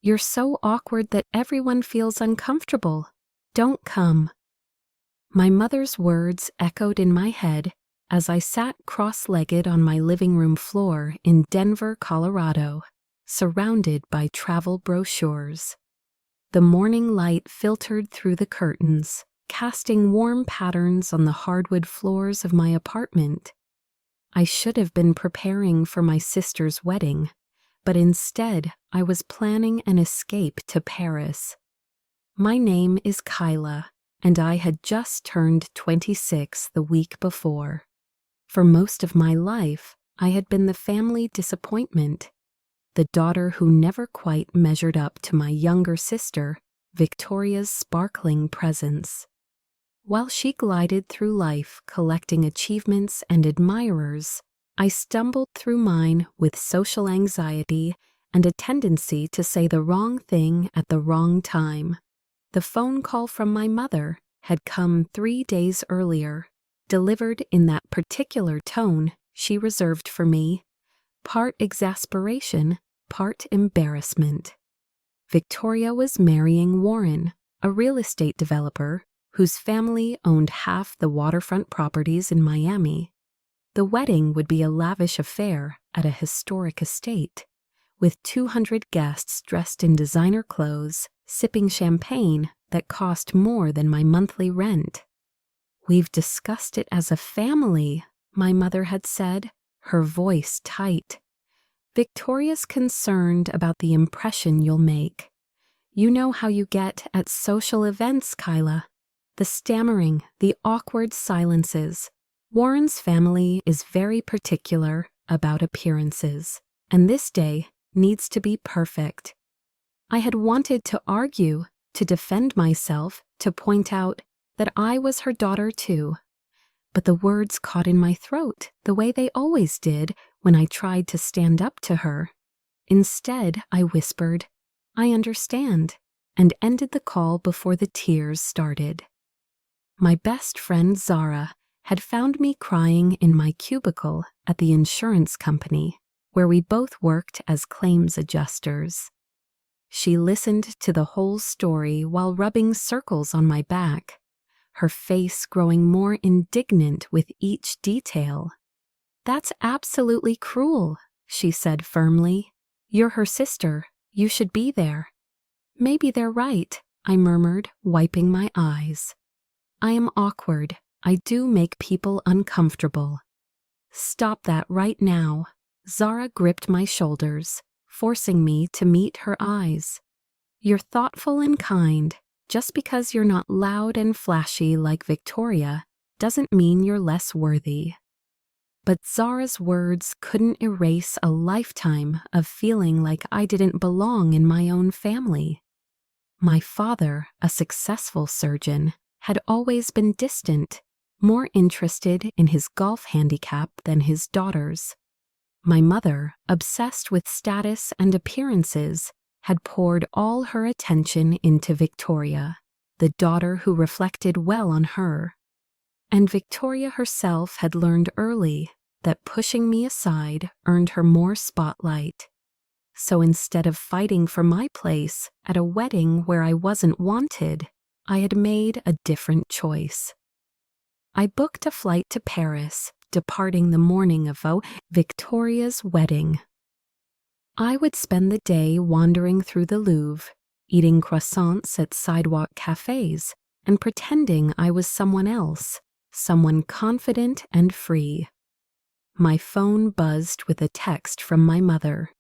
You're so awkward that everyone feels uncomfortable. Don't come." My mother's words echoed in my head as I sat cross-legged on my living room floor in Denver, Colorado, surrounded by travel brochures. The morning light filtered through the curtains, casting warm patterns on the hardwood floors of my apartment. I should have been preparing for my sister's wedding, but instead I was planning an escape to Paris. My name is Kyla, and I had just turned 26 the week before. For most of my life, I had been the family disappointment, the daughter who never quite measured up to my younger sister, Victoria's sparkling presence. While she glided through life collecting achievements and admirers, I stumbled through mine with social anxiety and a tendency to say the wrong thing at the wrong time. The phone call from my mother had come 3 days earlier, delivered in that particular tone she reserved for me, part exasperation, part embarrassment. Victoria was marrying Warren, a real estate developer whose family owned half the waterfront properties in Miami. The wedding would be a lavish affair at a historic estate, with 200 guests dressed in designer clothes, sipping champagne that cost more than my monthly rent. "We've discussed it as a family," my mother had said, her voice tight. "Victoria's concerned about the impression you'll make. You know how you get at social events, Kyla. The stammering, the awkward silences. Warren's family is very particular about appearances, and this day needs to be perfect." I had wanted to argue, to defend myself, to point out that I was her daughter too. But the words caught in my throat the way they always did when I tried to stand up to her. Instead, I whispered, "I understand," and ended the call before the tears started. My best friend Zara had found me crying in my cubicle at the insurance company, where we both worked as claims adjusters. She listened to the whole story while rubbing circles on my back, her face growing more indignant with each detail. "That's absolutely cruel," she said firmly. "You're her sister. You should be there." "Maybe they're right," I murmured, wiping my eyes. "I am awkward. I do make people uncomfortable." "Stop that right now." Zara gripped my shoulders, forcing me to meet her eyes. "You're thoughtful and kind. Just because you're not loud and flashy like Victoria doesn't mean you're less worthy." But Zara's words couldn't erase a lifetime of feeling like I didn't belong in my own family. My father, a successful surgeon, had always been distant, more interested in his golf handicap than his daughters. My mother, obsessed with status and appearances, had poured all her attention into Victoria, the daughter who reflected well on her. And Victoria herself had learned early that pushing me aside earned her more spotlight. So instead of fighting for my place at a wedding where I wasn't wanted, I had made a different choice. I booked a flight to Paris, departing the morning of Victoria's wedding. I would spend the day wandering through the Louvre, eating croissants at sidewalk cafes, and pretending I was someone else, someone confident and free. My phone buzzed with a text from my mother.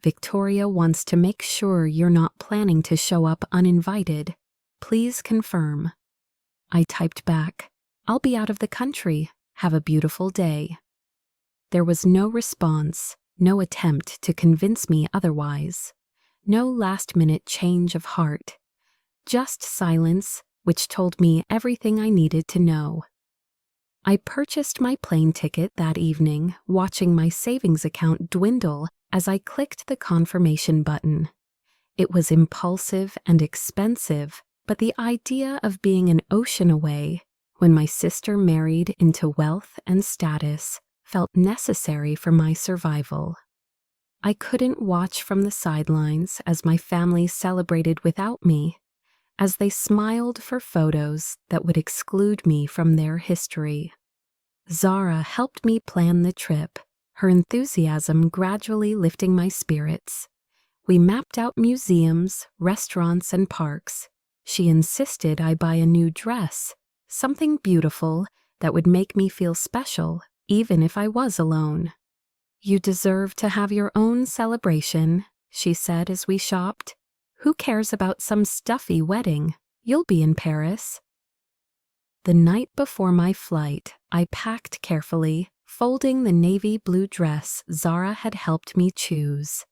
"Victoria wants to make sure you're not planning to show up uninvited. Please confirm." I typed back, "I'll be out of the country. Have a beautiful day." There was no response, no attempt to convince me otherwise, no last-minute change of heart, just silence which told me everything I needed to know. I purchased my plane ticket that evening, watching my savings account dwindle as I clicked the confirmation button. It was impulsive and expensive, but the idea of being an ocean away when my sister married into wealth and status felt necessary for my survival. I couldn't watch from the sidelines as my family celebrated without me, as they smiled for photos that would exclude me from their history. Zara helped me plan the trip, her enthusiasm gradually lifting my spirits. We mapped out museums, restaurants, and parks. She insisted I buy a new dress, something beautiful that would make me feel special, even if I was alone. "You deserve to have your own celebration," she said as we shopped. "Who cares about some stuffy wedding? You'll be in Paris." The night before my flight, I packed carefully, folding the navy blue dress Zara had helped me choose,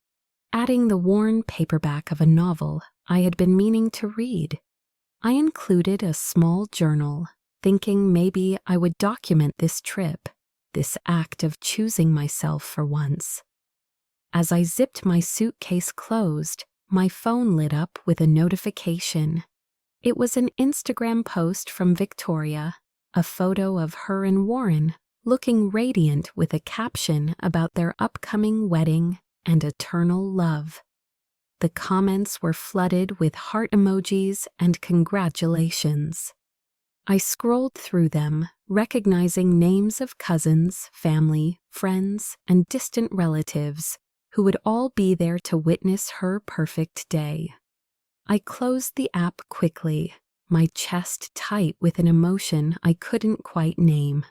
adding the worn paperback of a novel I had been meaning to read. I included a small journal, thinking maybe I would document this trip, this act of choosing myself for once. As I zipped my suitcase closed, my phone lit up with a notification. It was an Instagram post from Victoria, a photo of her and Warren looking radiant with a caption about their upcoming wedding and eternal love. The comments were flooded with heart emojis and congratulations. I scrolled through them, recognizing names of cousins, family, friends, and distant relatives who would all be there to witness her perfect day. I closed the app quickly, my chest tight with an emotion I couldn't quite name.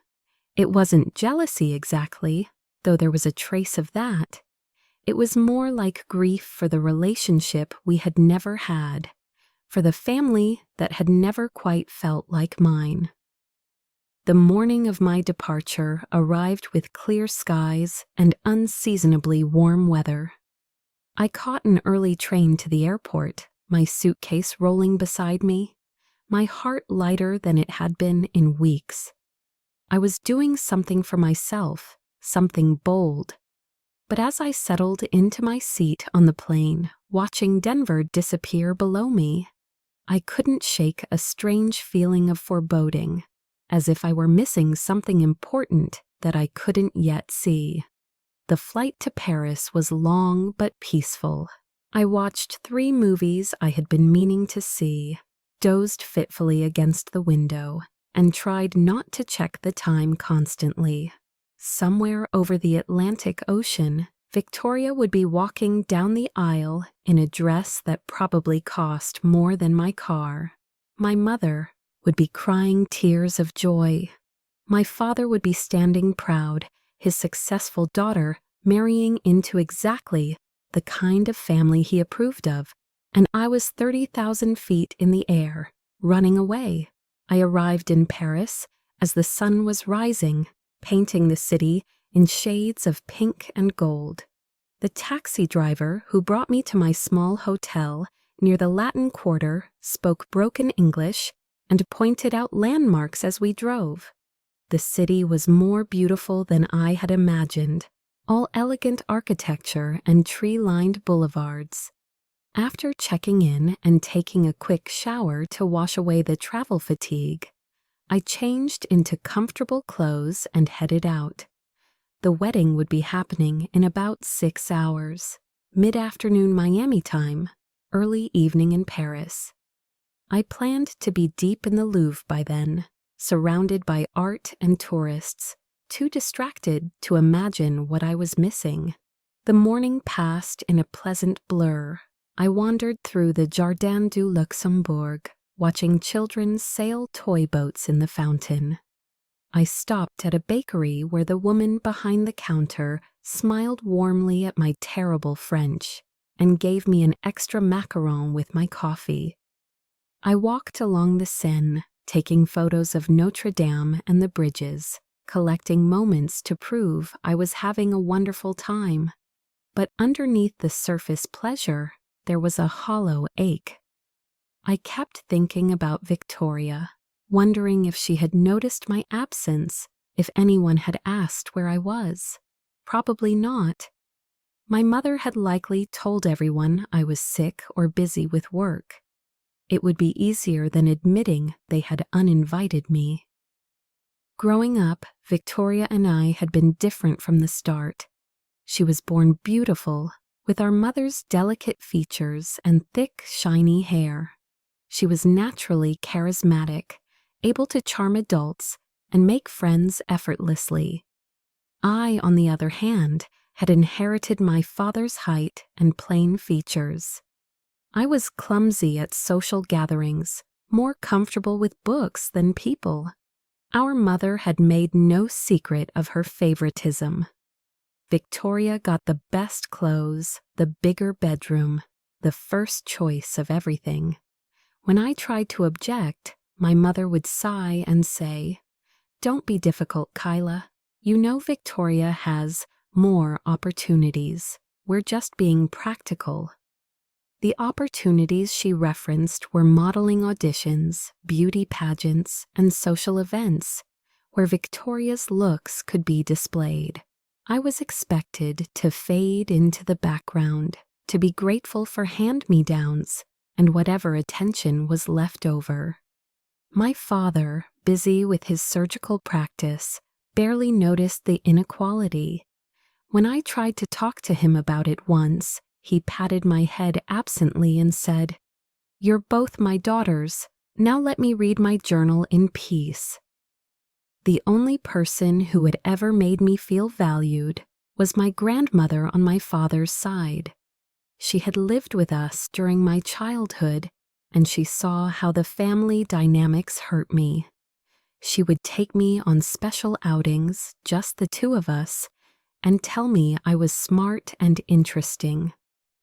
It wasn't jealousy exactly, though there was a trace of that. It was more like grief for the relationship we had never had, for the family that had never quite felt like mine. The morning of my departure arrived with clear skies and unseasonably warm weather. I caught an early train to the airport, my suitcase rolling beside me, my heart lighter than it had been in weeks. I was doing something for myself, something bold. But as I settled into my seat on the plane, watching Denver disappear below me, I couldn't shake a strange feeling of foreboding, as if I were missing something important that I couldn't yet see. The flight to Paris was long but peaceful. I watched 3 movies I had been meaning to see, dozed fitfully against the window, and tried not to check the time constantly. Somewhere over the Atlantic Ocean, Victoria would be walking down the aisle in a dress that probably cost more than my car. My mother would be crying tears of joy. My father would be standing proud, his successful daughter marrying into exactly the kind of family he approved of, and I was 30,000 feet in the air, running away. I arrived in Paris as the sun was rising, painting the city in shades of pink and gold. The taxi driver who brought me to my small hotel near the Latin Quarter spoke broken English and pointed out landmarks as we drove. The city was more beautiful than I had imagined, all elegant architecture and tree-lined boulevards. After checking in and taking a quick shower to wash away the travel fatigue, I changed into comfortable clothes and headed out. The wedding would be happening in about 6 hours, mid-afternoon Miami time, early evening in Paris. I planned to be deep in the Louvre by then, surrounded by art and tourists, too distracted to imagine what I was missing. The morning passed in a pleasant blur. I wandered through the Jardin du Luxembourg, watching children sail toy boats in the fountain. I stopped at a bakery where the woman behind the counter smiled warmly at my terrible French and gave me an extra macaron with my coffee. I walked along the Seine, taking photos of Notre Dame and the bridges, collecting moments to prove I was having a wonderful time. But underneath the surface pleasure, there was a hollow ache. I kept thinking about Victoria, wondering if she had noticed my absence, if anyone had asked where I was. Probably not. My mother had likely told everyone I was sick or busy with work. It would be easier than admitting they had uninvited me. Growing up, Victoria and I had been different from the start. She was born beautiful, with our mother's delicate features and thick, shiny hair. She was naturally charismatic, able to charm adults and make friends effortlessly. I, on the other hand, had inherited my father's height and plain features. I was clumsy at social gatherings, more comfortable with books than people. Our mother had made no secret of her favoritism. Victoria got the best clothes, the bigger bedroom, the first choice of everything. When I tried to object, my mother would sigh and say, "Don't be difficult, Kyla. You know Victoria has more opportunities. We're just being practical." The opportunities she referenced were modeling auditions, beauty pageants, and social events, where Victoria's looks could be displayed. I was expected to fade into the background, to be grateful for hand-me-downs and whatever attention was left over. My father, busy with his surgical practice, barely noticed the inequality. When I tried to talk to him about it once, he patted my head absently and said, "You're both my daughters. Now let me read my journal in peace." The only person who had ever made me feel valued was my grandmother on my father's side. She had lived with us during my childhood, and she saw how the family dynamics hurt me. She would take me on special outings, just the two of us, and tell me I was smart and interesting.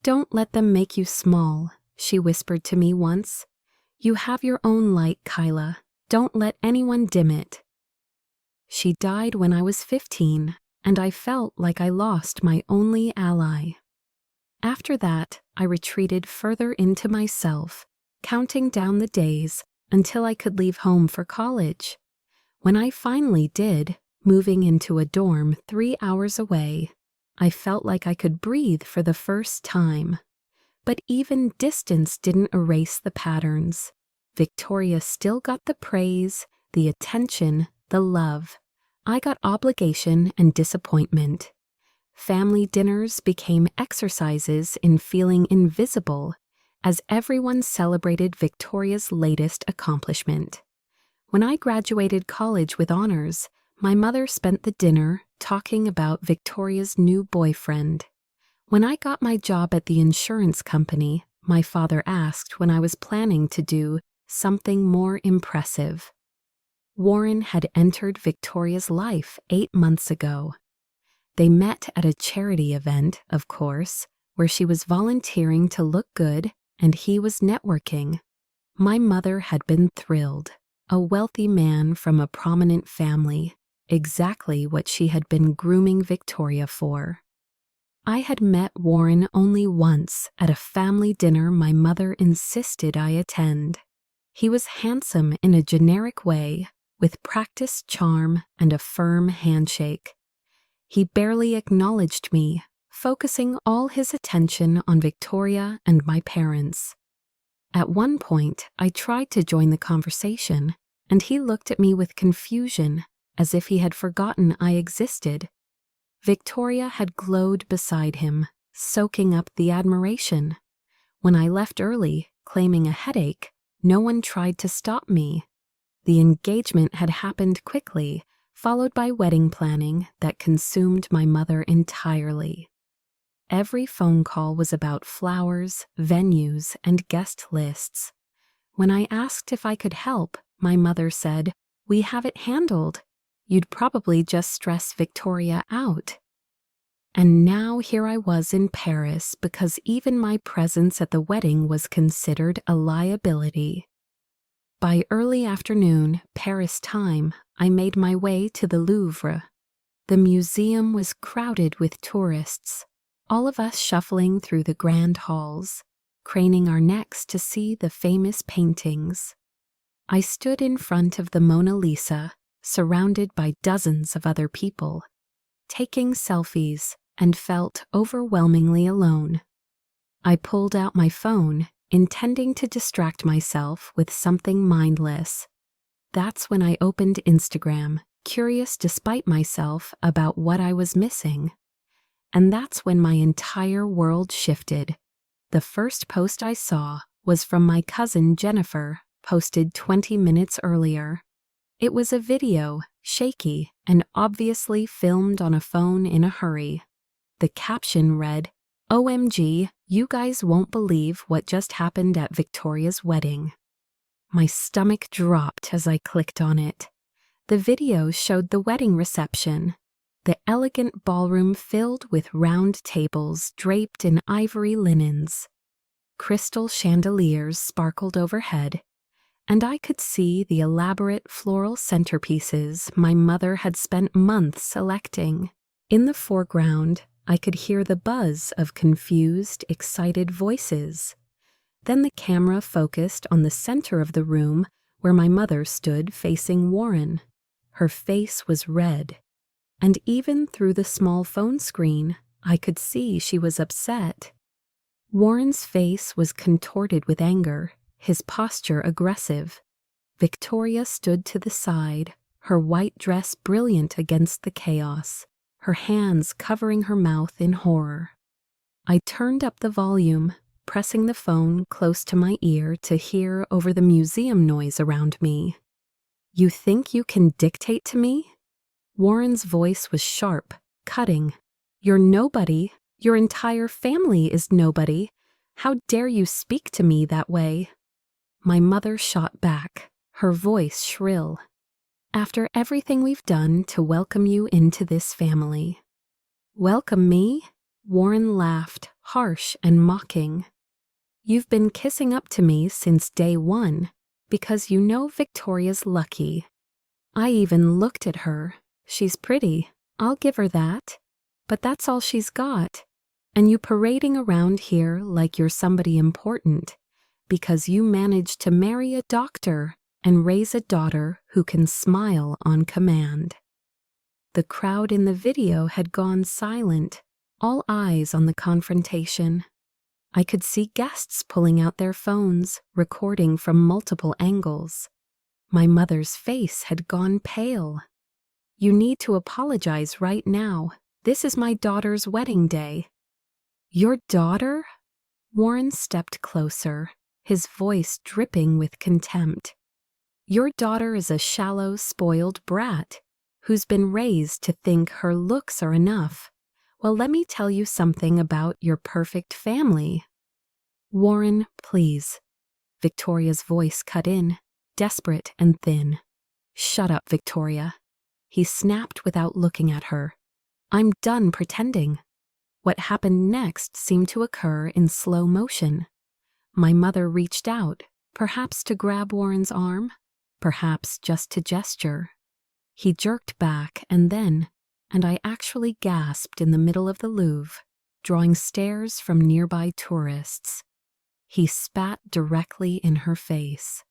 "Don't let them make you small," she whispered to me once. "You have your own light, Kyla. Don't let anyone dim it." She died when I was 15, and I felt like I lost my only ally. After that, I retreated further into myself, counting down the days until I could leave home for college. When I finally did, moving into a dorm 3 hours away, I felt like I could breathe for the first time. But even distance didn't erase the patterns. Victoria still got the praise, the attention, the love. I got obligation and disappointment. Family dinners became exercises in feeling invisible as everyone celebrated Victoria's latest accomplishment. When I graduated college with honors, my mother spent the dinner talking about Victoria's new boyfriend. When I got my job at the insurance company, my father asked when I was planning to do something more impressive. Warren had entered Victoria's life 8 months ago. They met at a charity event, of course, where she was volunteering to look good and he was networking. My mother had been thrilled. A wealthy man from a prominent family, exactly what she had been grooming Victoria for. I had met Warren only once at a family dinner my mother insisted I attend. He was handsome in a generic way, with practiced charm and a firm handshake. He barely acknowledged me, focusing all his attention on Victoria and my parents. At one point, I tried to join the conversation, and he looked at me with confusion, as if he had forgotten I existed. Victoria had glowed beside him, soaking up the admiration. When I left early, claiming a headache, no one tried to stop me. The engagement had happened quickly, followed by wedding planning that consumed my mother entirely. Every phone call was about flowers, venues, and guest lists. When I asked if I could help, my mother said, "We have it handled. You'd probably just stress Victoria out." And now here I was in Paris because even my presence at the wedding was considered a liability. By early afternoon, Paris time, I made my way to the Louvre. The museum was crowded with tourists, all of us shuffling through the grand halls, craning our necks to see the famous paintings. I stood in front of the Mona Lisa, surrounded by dozens of other people, taking selfies, and felt overwhelmingly alone. I pulled out my phone, intending to distract myself with something mindless. That's when I opened Instagram, curious despite myself about what I was missing. And that's when my entire world shifted. The first post I saw was from my cousin Jennifer, posted 20 minutes earlier. It was a video, shaky, and obviously filmed on a phone in a hurry. The caption read, "OMG, you guys won't believe what just happened at Victoria's wedding." My stomach dropped as I clicked on it. The video showed the wedding reception, the elegant ballroom filled with round tables draped in ivory linens. Crystal chandeliers sparkled overhead, and I could see the elaborate floral centerpieces my mother had spent months selecting. In the foreground, I could hear the buzz of confused, excited voices. Then the camera focused on the center of the room where my mother stood facing Warren. Her face was red, and even through the small phone screen, I could see she was upset. Warren's face was contorted with anger, his posture aggressive. Victoria stood to the side, her white dress brilliant against the chaos, her hands covering her mouth in horror. I turned up the volume, pressing the phone close to my ear to hear over the museum noise around me. "You think you can dictate to me?" Warren's voice was sharp, cutting. "You're nobody. Your entire family is nobody. How dare you speak to me that way?" My mother shot back, her voice shrill. "After everything we've done to welcome you into this family." "Welcome me?" Warren laughed, harsh and mocking. "You've been kissing up to me since day one, because you know Victoria's lucky. I even looked at her. She's pretty, I'll give her that. But that's all she's got. And you parading around here like you're somebody important, because you managed to marry a doctor and raise a daughter who can smile on command." The crowd in the video had gone silent, all eyes on the confrontation. I could see guests pulling out their phones, recording from multiple angles. My mother's face had gone pale. "You need to apologize right now. This is my daughter's wedding day." "Your daughter?" Warren stepped closer, his voice dripping with contempt. "Your daughter is a shallow, spoiled brat who's been raised to think her looks are enough. Well, let me tell you something about your perfect family." "Warren, please." Victoria's voice cut in, desperate and thin. "Shut up, Victoria." He snapped without looking at her. "I'm done pretending." What happened next seemed to occur in slow motion. My mother reached out, perhaps to grab Warren's arm, perhaps just to gesture. He jerked back and I actually gasped in the middle of the Louvre, drawing stares from nearby tourists. He spat directly in her face.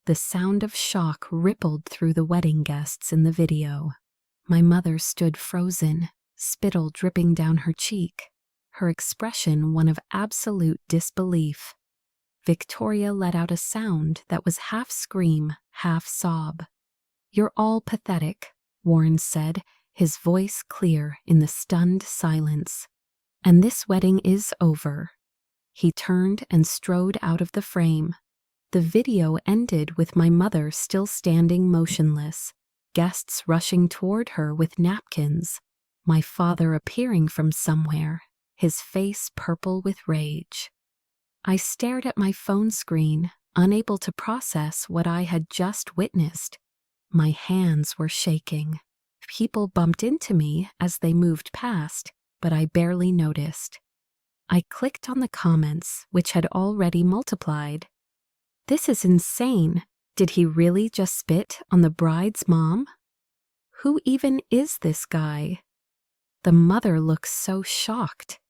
The sound of shock rippled through the wedding guests in the video. My mother stood frozen, spittle dripping down her cheek, her expression one of absolute disbelief. Victoria let out a sound that was half scream, half sob. "You're all pathetic," Warren said, his voice clear in the stunned silence. "And this wedding is over." He turned and strode out of the frame. The video ended with my mother still standing motionless, guests rushing toward her with napkins, my father appearing from somewhere, his face purple with rage. I stared at my phone screen, unable to process what I had just witnessed. My hands were shaking. People bumped into me as they moved past, but I barely noticed. I clicked on the comments, which had already multiplied. "This is insane. Did he really just spit on the bride's mom? Who even is this guy?" The mother looks so shocked.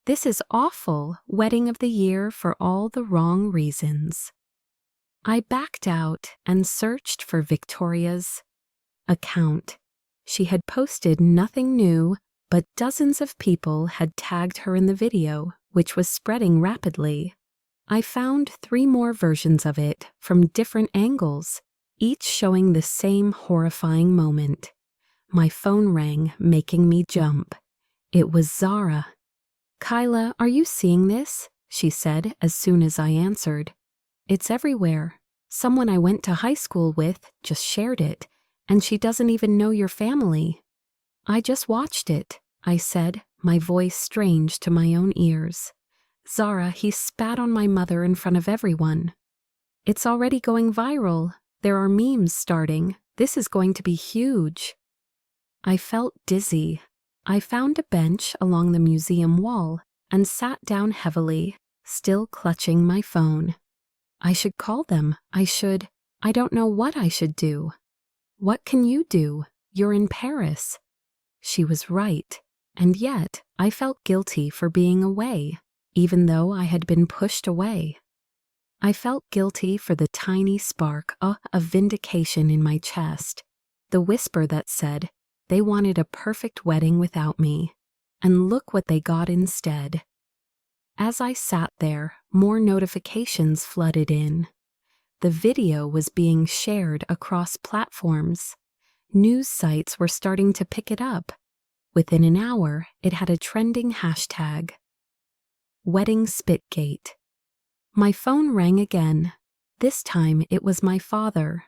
"This is awful. Wedding of the year for all the wrong reasons." I backed out and searched for Victoria's account. She had posted nothing new, but dozens of people had tagged her in the video, which was spreading rapidly. I found 3 more versions of it from different angles, each showing the same horrifying moment. My phone rang, making me jump. It was Zara. "Kyla, are you seeing this?" she said as soon as I answered. "It's everywhere. Someone I went to high school with just shared it, and she doesn't even know your family." "I just watched it," I said, my voice strange to my own ears. "Zara, he spat on my mother in front of everyone. It's already going viral. There are memes starting. This is going to be huge." I felt dizzy. I found a bench along the museum wall and sat down heavily, still clutching my phone. I should call them. I don't know what I should do. "What can you do? You're in Paris." She was right, and yet I felt guilty for being away, even though I had been pushed away. I felt guilty for the tiny spark of vindication in my chest, the whisper that said they wanted a perfect wedding without me, and look what they got instead. As I sat there, more notifications flooded in. The video was being shared across platforms. News sites were starting to pick it up. Within an hour, it had a trending hashtag: Wedding Spitgate. My phone rang again. This time it was my father.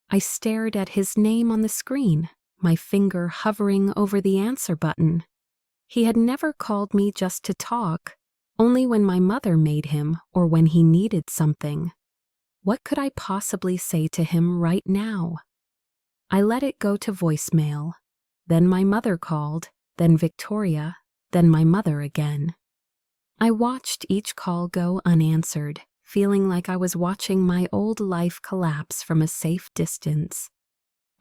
I stared at his name on the screen, my finger hovering over the answer button. He had never called me just to talk, only when my mother made him or when he needed something. What could I possibly say to him right now? I let it go to voicemail. Then my mother called, then Victoria, then my mother again. I watched each call go unanswered, feeling like I was watching my old life collapse from a safe distance.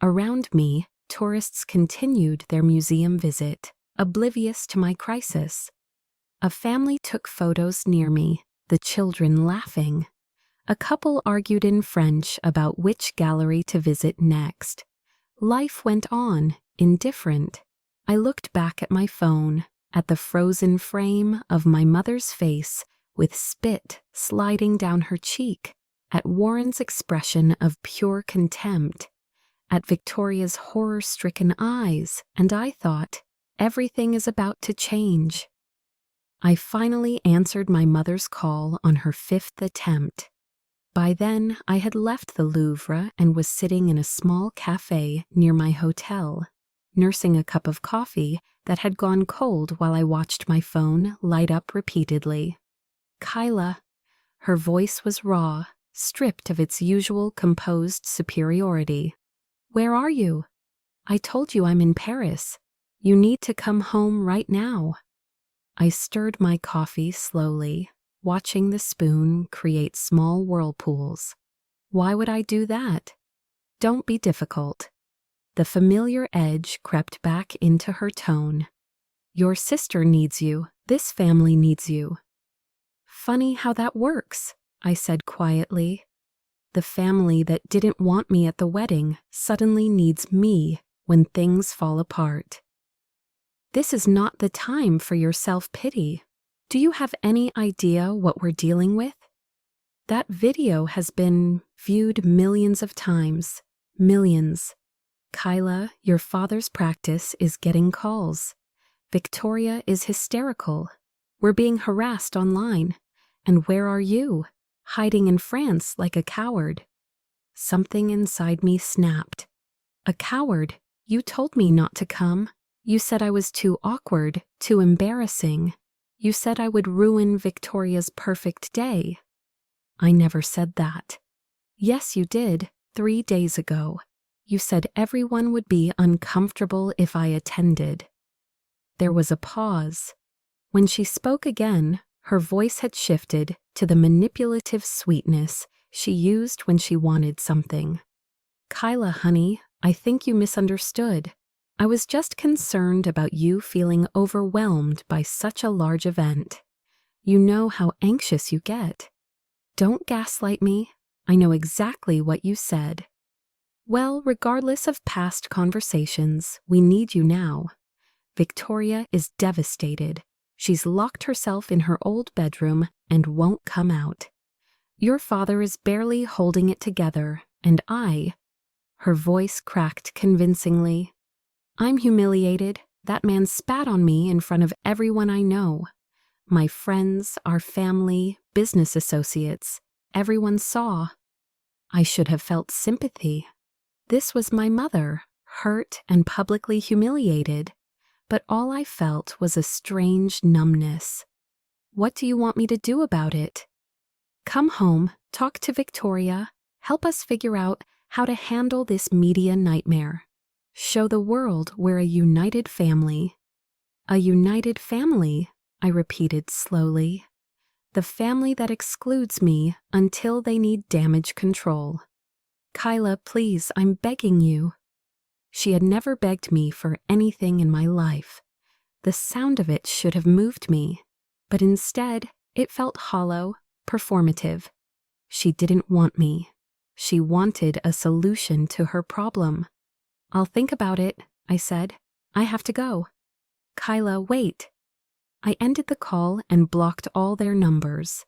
Around me, tourists continued their museum visit, oblivious to my crisis. A family took photos near me, the children laughing. A couple argued in French about which gallery to visit next. Life went on, indifferent. I looked back at my phone, at the frozen frame of my mother's face with spit sliding down her cheek, at Warren's expression of pure contempt, at Victoria's horror-stricken eyes, and I thought, everything is about to change. I finally answered my mother's call on her 5th attempt. By then, I had left the Louvre and was sitting in a small cafe near my hotel, nursing a cup of coffee that had gone cold while I watched my phone light up repeatedly. "Kyla." Her voice was raw, stripped of its usual composed superiority. "Where are you?" "I told you I'm in Paris. You need to come home right now." I stirred my coffee slowly, watching the spoon create small whirlpools. "Why would I do that?" "Don't be difficult." The familiar edge crept back into her tone. "Your sister needs you. This family needs you." "Funny how that works," I said quietly. "The family that didn't want me at the wedding suddenly needs me when things fall apart." "This is not the time for your self-pity. Do you have any idea what we're dealing with? That video has been viewed millions of times. Millions. Kyla, your father's practice is getting calls. Victoria is hysterical. We're being harassed online. And where are you? Hiding in France like a coward." Something inside me snapped. "A coward? You told me not to come. You said I was too awkward, too embarrassing. You said I would ruin Victoria's perfect day." "I never said that." "Yes, you did, 3 days ago. You said everyone would be uncomfortable if I attended." There was a pause. When she spoke again, her voice had shifted to the manipulative sweetness she used when she wanted something. "Kyla, honey, I think you misunderstood. I was just concerned about you feeling overwhelmed by such a large event. You know how anxious you get. Don't gaslight me. I know exactly what you said. Well, regardless of past conversations, we need you now. Victoria is devastated. She's locked herself in her old bedroom and won't come out. Your father is barely holding it together, and her voice cracked convincingly. I'm humiliated. That man spat on me in front of everyone I know. My friends, our family, business associates, everyone saw. I should have felt sympathy. This was my mother, hurt and publicly humiliated, but all I felt was a strange numbness. What do you want me to do about it? Come home, talk to Victoria, help us figure out how to handle this media nightmare. Show the world we're a united family. A united family, I repeated slowly. The family that excludes me until they need damage control. Kyla, please, I'm begging you. She had never begged me for anything in my life. The sound of it should have moved me, but instead, it felt hollow, performative. She didn't want me. She wanted a solution to her problem. I'll think about it, I said. I have to go. Kyla, wait. I ended the call and blocked all their numbers.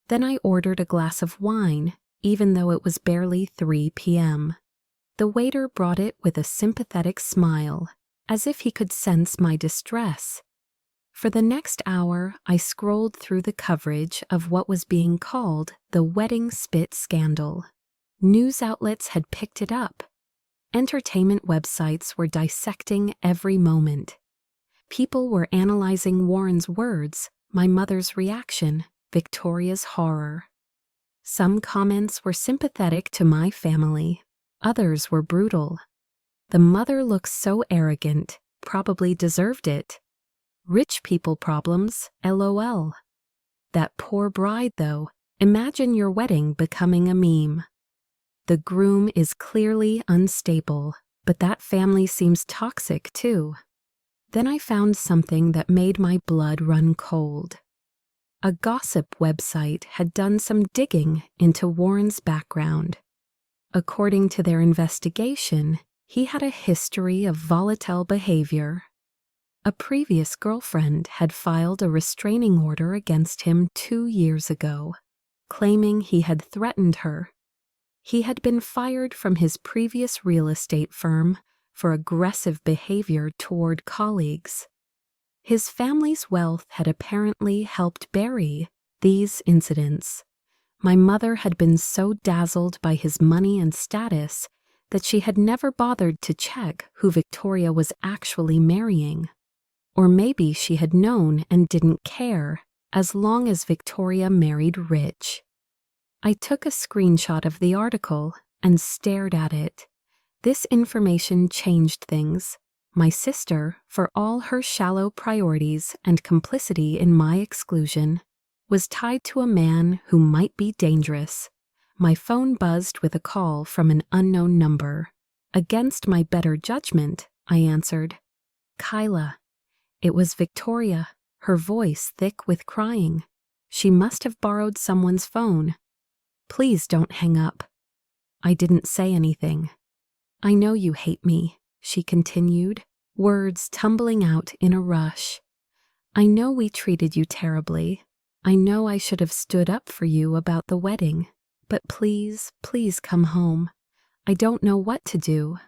Then I ordered a glass of wine, even though it was barely 3 p.m. The waiter brought it with a sympathetic smile, as if he could sense my distress. For the next hour, I scrolled through the coverage of what was being called the wedding spit scandal. News outlets had picked it up. Entertainment websites were dissecting every moment. People were analyzing Warren's words, my mother's reaction, Victoria's horror. Some comments were sympathetic to my family. Others were brutal. The mother looked so arrogant, probably deserved it. Rich people problems, LOL. That poor bride, though. Imagine your wedding becoming a meme. The groom is clearly unstable, but that family seems toxic too. Then I found something that made my blood run cold. A gossip website had done some digging into Warren's background. According to their investigation, he had a history of volatile behavior. A previous girlfriend had filed a restraining order against him 2 years ago, claiming he had threatened her. He had been fired from his previous real estate firm for aggressive behavior toward colleagues. His family's wealth had apparently helped bury these incidents. My mother had been so dazzled by his money and status that she had never bothered to check who Victoria was actually marrying. Or maybe she had known and didn't care, as long as Victoria married rich. I took a screenshot of the article and stared at it. This information changed things. My sister, for all her shallow priorities and complicity in my exclusion, was tied to a man who might be dangerous. My phone buzzed with a call from an unknown number. Against my better judgment, I answered. Kyla. It was Victoria, her voice thick with crying. She must have borrowed someone's phone. Please don't hang up. I didn't say anything. I know you hate me, she continued, words tumbling out in a rush. I know we treated you terribly. I know I should have stood up for you about the wedding. But please, please come home. I don't know what to do.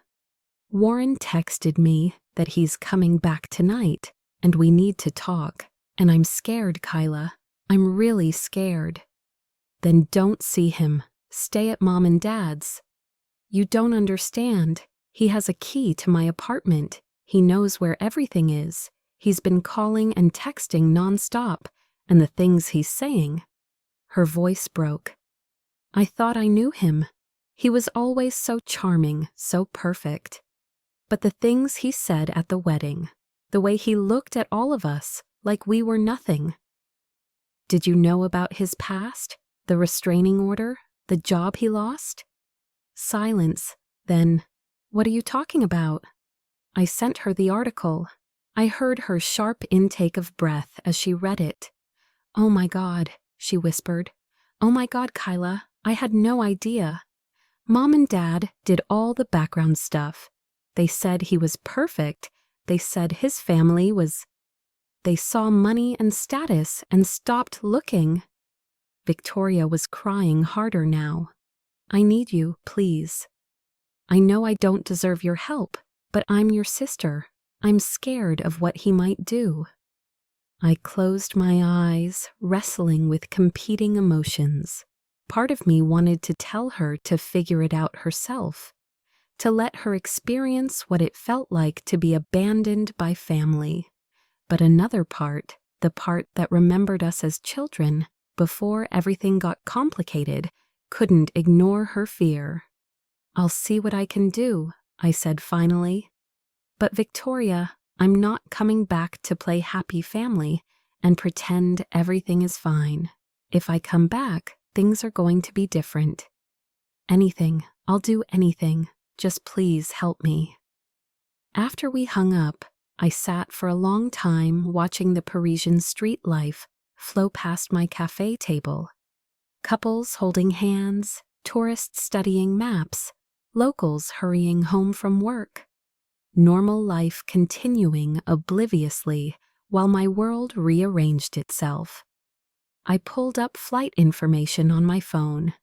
Warren texted me that he's coming back tonight, and we need to talk. And I'm scared, Kyla. I'm really scared. Then don't see him. Stay at Mom and Dad's. You don't understand. He has a key to my apartment. He knows where everything is. He's been calling and texting nonstop, and the things he's saying. Her voice broke. I thought I knew him. He was always so charming, so perfect. But the things he said at the wedding, the way he looked at all of us, like we were nothing. Did you know about his past? The restraining order? The job he lost? Silence. Then, what are you talking about? I sent her the article. I heard her sharp intake of breath as she read it. Oh my God, she whispered. Oh my God, Kyla, I had no idea. Mom and Dad did all the background stuff. They said he was perfect. They said his family was... They saw money and status and stopped looking. Victoria was crying harder now. I need you, please. I know I don't deserve your help, but I'm your sister. I'm scared of what he might do. I closed my eyes, wrestling with competing emotions. Part of me wanted to tell her to figure it out herself, to let her experience what it felt like to be abandoned by family. But another part, the part that remembered us as children before everything got complicated, couldn't ignore her fear. "I'll see what I can do," I said finally. "But Victoria, I'm not coming back to play happy family and pretend everything is fine. If I come back, things are going to be different. Anything, I'll do anything. Just please help me." After we hung up, I sat for a long time watching the Parisian street life flow past my cafe table. Couples holding hands, tourists studying maps, locals hurrying home from work. Normal life continuing obliviously while my world rearranged itself. I pulled up flight information on my phone.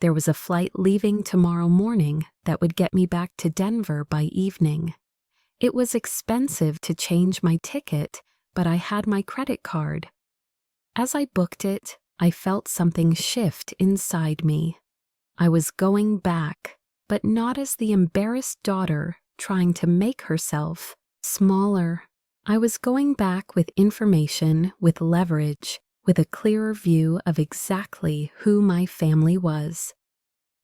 There was a flight leaving tomorrow morning that would get me back to Denver by evening. It was expensive to change my ticket, but I had my credit card. As I booked it, I felt something shift inside me. I was going back, but not as the embarrassed daughter trying to make herself smaller. I was going back with information, with leverage, with a clearer view of exactly who my family was.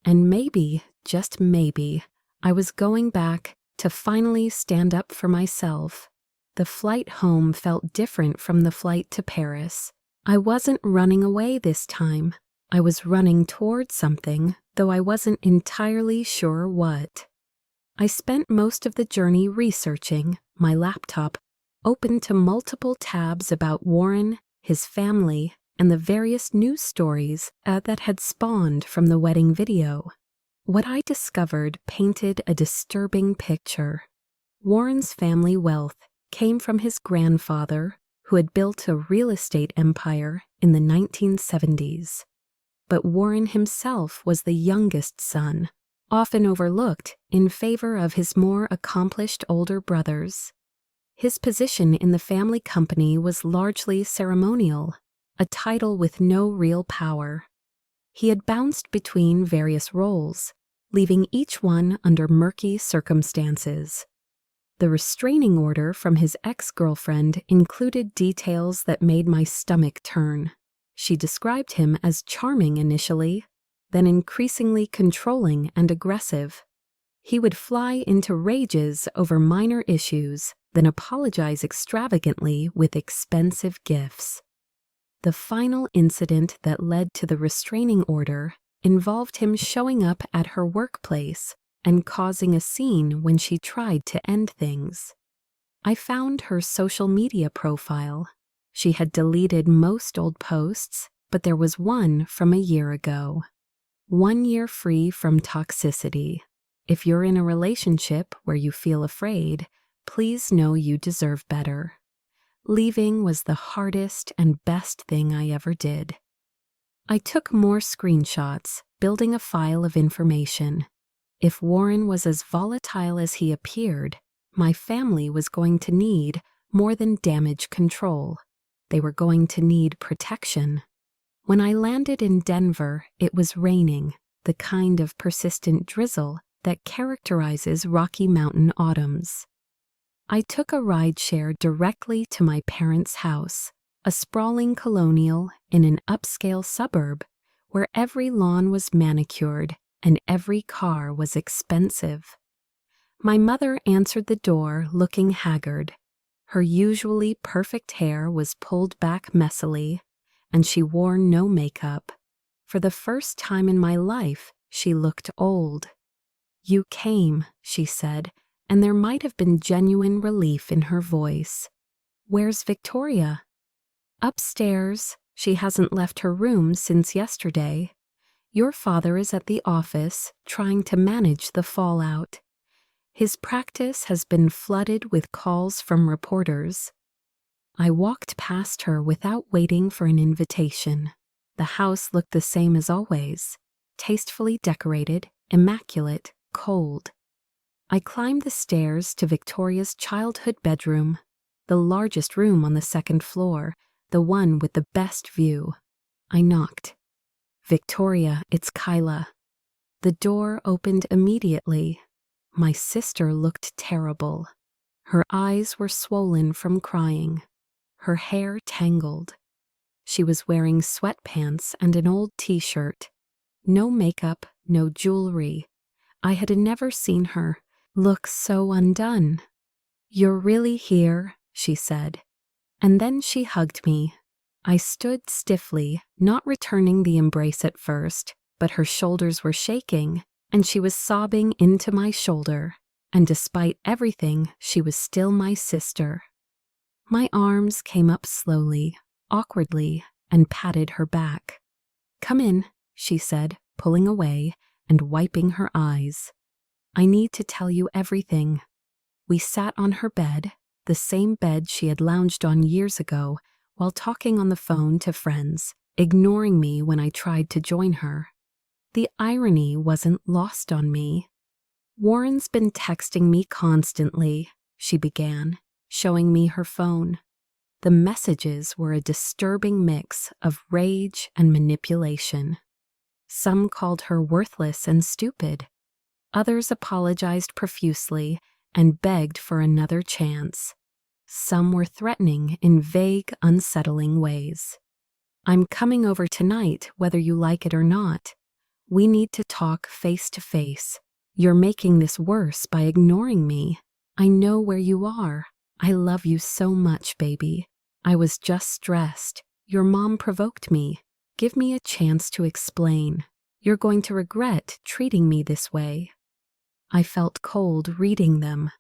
And maybe, just maybe, I was going back to finally stand up for myself. The flight home felt different from the flight to Paris. I wasn't running away this time. I was running towards something, though I wasn't entirely sure what. I spent most of the journey researching, my laptop open to multiple tabs about Warren, his family, and the various news stories that had spawned from the wedding video. What I discovered painted a disturbing picture. Warren's family wealth came from his grandfather, who had built a real estate empire in the 1970s. But Warren himself was the youngest son, often overlooked in favor of his more accomplished older brothers. His position in the family company was largely ceremonial, a title with no real power. He had bounced between various roles, leaving each one under murky circumstances. The restraining order from his ex-girlfriend included details that made my stomach turn. She described him as charming initially, then increasingly controlling and aggressive. He would fly into rages over minor issues, then apologize extravagantly with expensive gifts. The final incident that led to the restraining order involved him showing up at her workplace and causing a scene when she tried to end things. I found her social media profile. She had deleted most old posts, but there was one from a year ago. 1 year free from toxicity. If you're in a relationship where you feel afraid, please know you deserve better. Leaving was the hardest and best thing I ever did. I took more screenshots, building a file of information. If Warren was as volatile as he appeared, my family was going to need more than damage control. They were going to need protection. When I landed in Denver, it was raining, the kind of persistent drizzle that characterizes Rocky Mountain autumns. I took a rideshare directly to my parents' house, a sprawling colonial in an upscale suburb where every lawn was manicured and every car was expensive. My mother answered the door looking haggard. Her usually perfect hair was pulled back messily, and she wore no makeup. For the first time in my life, she looked old. "You came," she said, and there might have been genuine relief in her voice. "Where's Victoria?" "Upstairs. She hasn't left her room since yesterday. Your father is at the office, trying to manage the fallout. His practice has been flooded with calls from reporters." I walked past her without waiting for an invitation. The house looked the same as always, tastefully decorated, immaculate, cold. I climbed the stairs to Victoria's childhood bedroom, the largest room on the second floor, the one with the best view. I knocked. "Victoria, it's Kyla." The door opened immediately. My sister looked terrible. Her eyes were swollen from crying, her hair tangled. She was wearing sweatpants and an old t-shirt. No makeup, no jewelry. I had never seen her look so undone. "You're really here," she said. And then she hugged me. I stood stiffly, not returning the embrace at first, but her shoulders were shaking, and she was sobbing into my shoulder. And despite everything, she was still my sister. My arms came up slowly, awkwardly, and patted her back. "Come in," she said, pulling away and wiping her eyes. "I need to tell you everything." We sat on her bed, the same bed she had lounged on years ago, while talking on the phone to friends, ignoring me when I tried to join her. The irony wasn't lost on me. "Warren's been texting me constantly," she began, showing me her phone. The messages were a disturbing mix of rage and manipulation. Some called her worthless and stupid. Others apologized profusely and begged for another chance. Some were threatening in vague, unsettling ways. "I'm coming over tonight, whether you like it or not. We need to talk face to face. You're making this worse by ignoring me. I know where you are. I love you so much, baby. I was just stressed. Your mom provoked me. Give me a chance to explain. You're going to regret treating me this way." I felt cold reading them.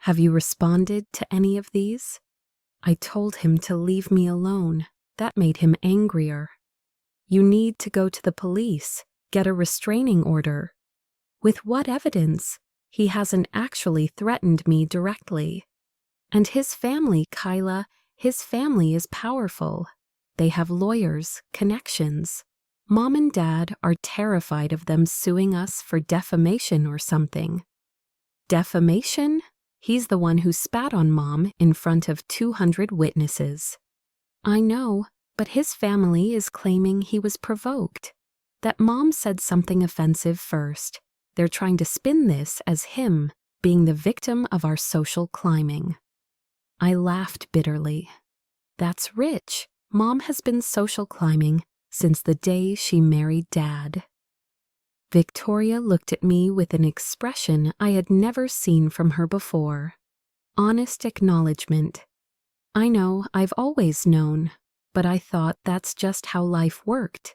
"Have you responded to any of these?" I told him to leave me alone. That made him angrier. "You need to go to the police, get a restraining order." "With what evidence? He hasn't actually threatened me directly." "And his family, Kyla, his family is powerful. They have lawyers, connections. Mom and Dad are terrified of them suing us for defamation or something." "Defamation? He's the one who spat on Mom in front of 200 witnesses." "I know, but his family is claiming he was provoked. That Mom said something offensive first. They're trying to spin this as him being the victim of our social climbing." I laughed bitterly. "That's rich. Mom has been social climbing since the day she married Dad." Victoria looked at me with an expression I had never seen from her before. Honest acknowledgement. "I know, I've always known, but I thought that's just how life worked.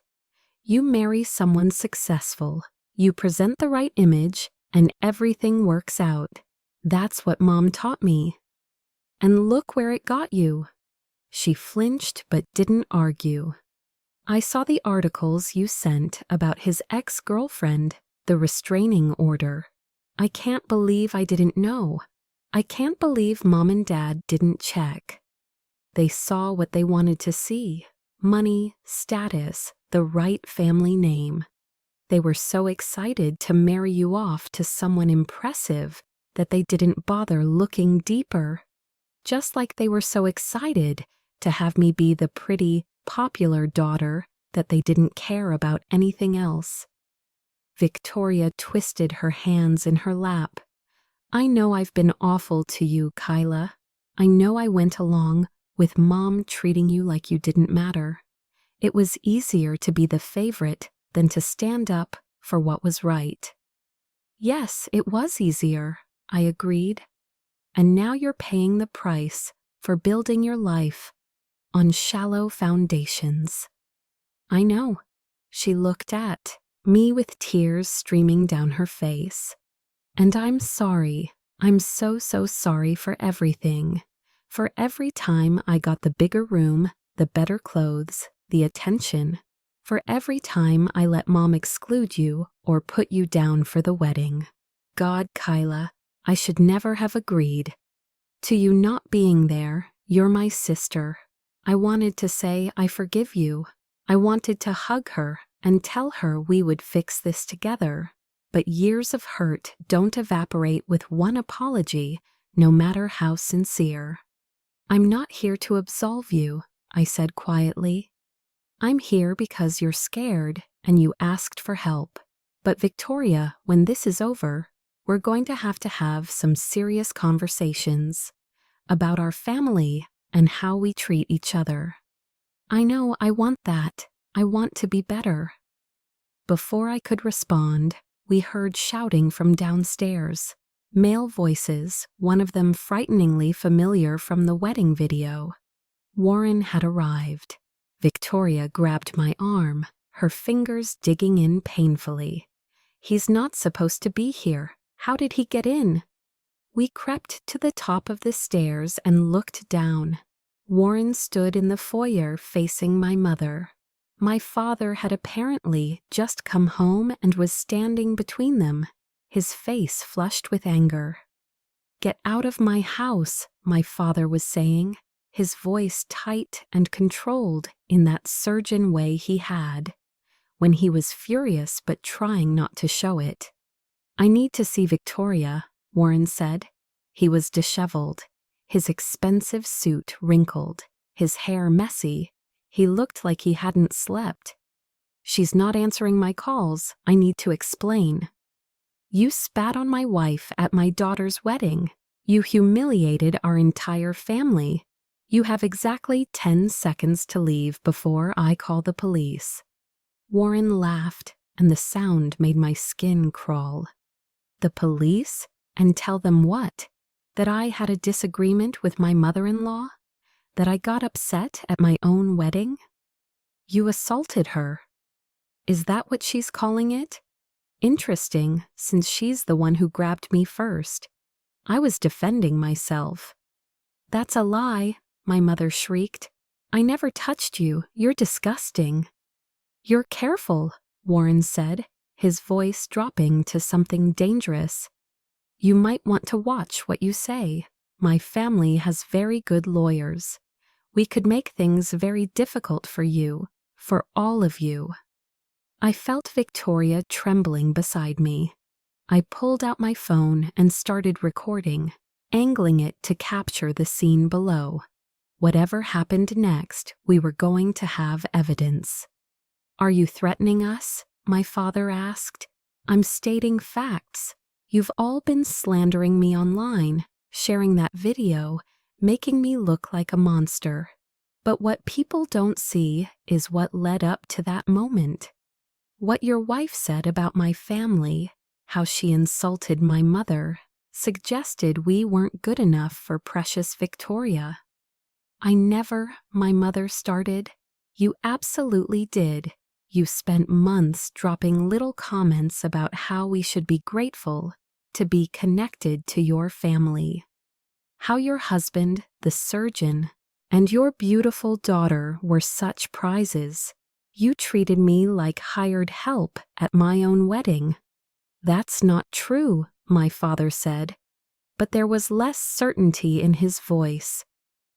You marry someone successful, you present the right image, and everything works out. That's what Mom taught me. And look where it got you." She flinched but didn't argue. "I saw the articles you sent about his ex-girlfriend, the restraining order. I can't believe I didn't know. I can't believe Mom and Dad didn't check. They saw what they wanted to see: money, status, the right family name. They were so excited to marry you off to someone impressive that they didn't bother looking deeper. Just like they were so excited to have me be the pretty, popular daughter that they didn't care about anything else." Victoria twisted her hands in her lap. "I know I've been awful to you, Kyla. I know I went along with Mom treating you like you didn't matter. It was easier to be the favorite than to stand up for what was right." "Yes, it was easier," I agreed. "And now you're paying the price for building your life on shallow foundations." "I know." She looked at me with tears streaming down her face. "And I'm sorry. I'm so sorry for everything. For every time I got the bigger room, the better clothes, the attention. For every time I let Mom exclude you or put you down for the wedding. God, Kyla, I should never have agreed. To you not being there, you're my sister. I wanted to say I forgive you. I wanted to hug her and tell her we would fix this together. but years of hurt don't evaporate with one apology, no matter how sincere. I'm not here to absolve you, I said quietly. I'm here because you're scared and you asked for help. But Victoria, when this is over, we're going to have some serious conversations about our family and how we treat each other. I know I want that. I want to be better. Before I could respond, we heard shouting from downstairs. Male voices, one of them frighteningly familiar from the wedding video. Warren had arrived. Victoria grabbed my arm, her fingers digging in painfully. He's not supposed to be here. How did he get in? We crept to the top of the stairs and looked down. Warren stood in the foyer facing my mother. My father had apparently just come home and was standing between them, his face flushed with anger. "Get out of my house," my father was saying, his voice tight and controlled in that surgeon way he had, when he was furious but trying not to show it. "I need to see Victoria," Warren said. He was disheveled, his expensive suit wrinkled, his hair messy. He looked like he hadn't slept. "She's not answering my calls. I need to explain. You spat on my wife at my daughter's wedding. You humiliated our entire family. You have exactly 10 seconds to leave before I call the police." Warren laughed, and the sound made my skin crawl. The police? And tell them what? That I had a disagreement with my mother-in-law? That I got upset at my own wedding? You assaulted her. Is that what she's calling it? Interesting, since she's the one who grabbed me first. I was defending myself. "That's a lie," my mother shrieked. "I never touched you. You're disgusting." "You're careful," Warren said, his voice dropping to something dangerous. "You might want to watch what you say. My family has very good lawyers. We could make things very difficult for you, for all of you." I felt Victoria trembling beside me. I pulled out my phone and started recording, angling it to capture the scene below. Whatever happened next, we were going to have evidence. "Are you threatening us?" my father asked. "I'm stating facts. You've all been slandering me online, sharing that video, making me look like a monster. But what people don't see is what led up to that moment. What your wife said about my family, how she insulted my mother, suggested we weren't good enough for precious Victoria." "I never," my mother started. "You absolutely did. You spent months dropping little comments about how we should be grateful to be connected to your family. How your husband, the surgeon, and your beautiful daughter were such prizes. You treated me like hired help at my own wedding." "That's not true," my father said, but there was less certainty in his voice.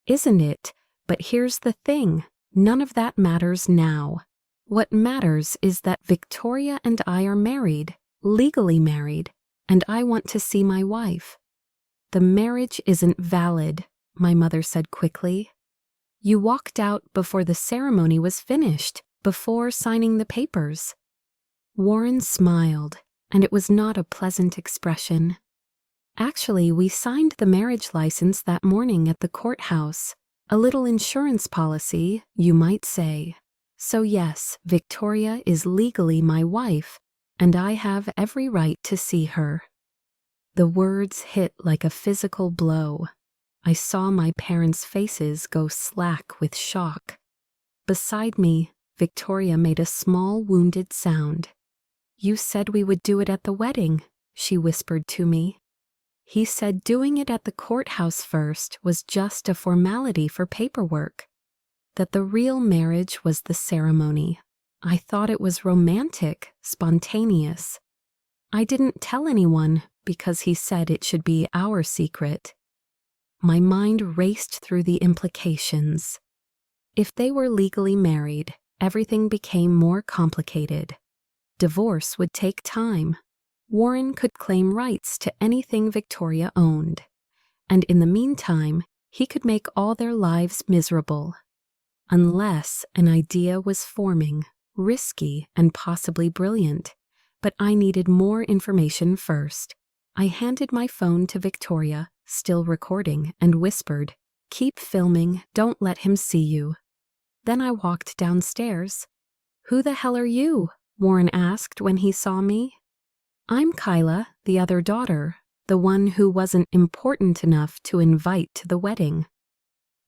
"Isn't it? But here's the thing. None of that matters now. What matters is that Victoria and I are married, legally married, and I want to see my wife." "The marriage isn't valid," my mother said quickly. "You walked out before the ceremony was finished, before signing the papers." Warren smiled, and it was not a pleasant expression. "Actually, we signed the marriage license that morning at the courthouse. A little insurance policy, you might say. So yes, Victoria is legally my wife, and I have every right to see her." The words hit like a physical blow. I saw my parents' faces go slack with shock. Beside me, Victoria made a small wounded sound. "You said we would do it at the wedding," she whispered to me. "He said doing it at the courthouse first was just a formality for paperwork. That the real marriage was the ceremony. I thought it was romantic, spontaneous. I didn't tell anyone because he said it should be our secret." My mind raced through the implications. If they were legally married, everything became more complicated. Divorce would take time. Warren could claim rights to anything Victoria owned, and in the meantime, he could make all their lives miserable. Unless an idea was forming, risky and possibly brilliant, but I needed more information first. I handed my phone to Victoria, still recording, and whispered, "Keep filming, don't let him see you." Then I walked downstairs. "Who the hell are you?" Warren asked when he saw me. "I'm Kyla, the other daughter, the one who wasn't important enough to invite to the wedding."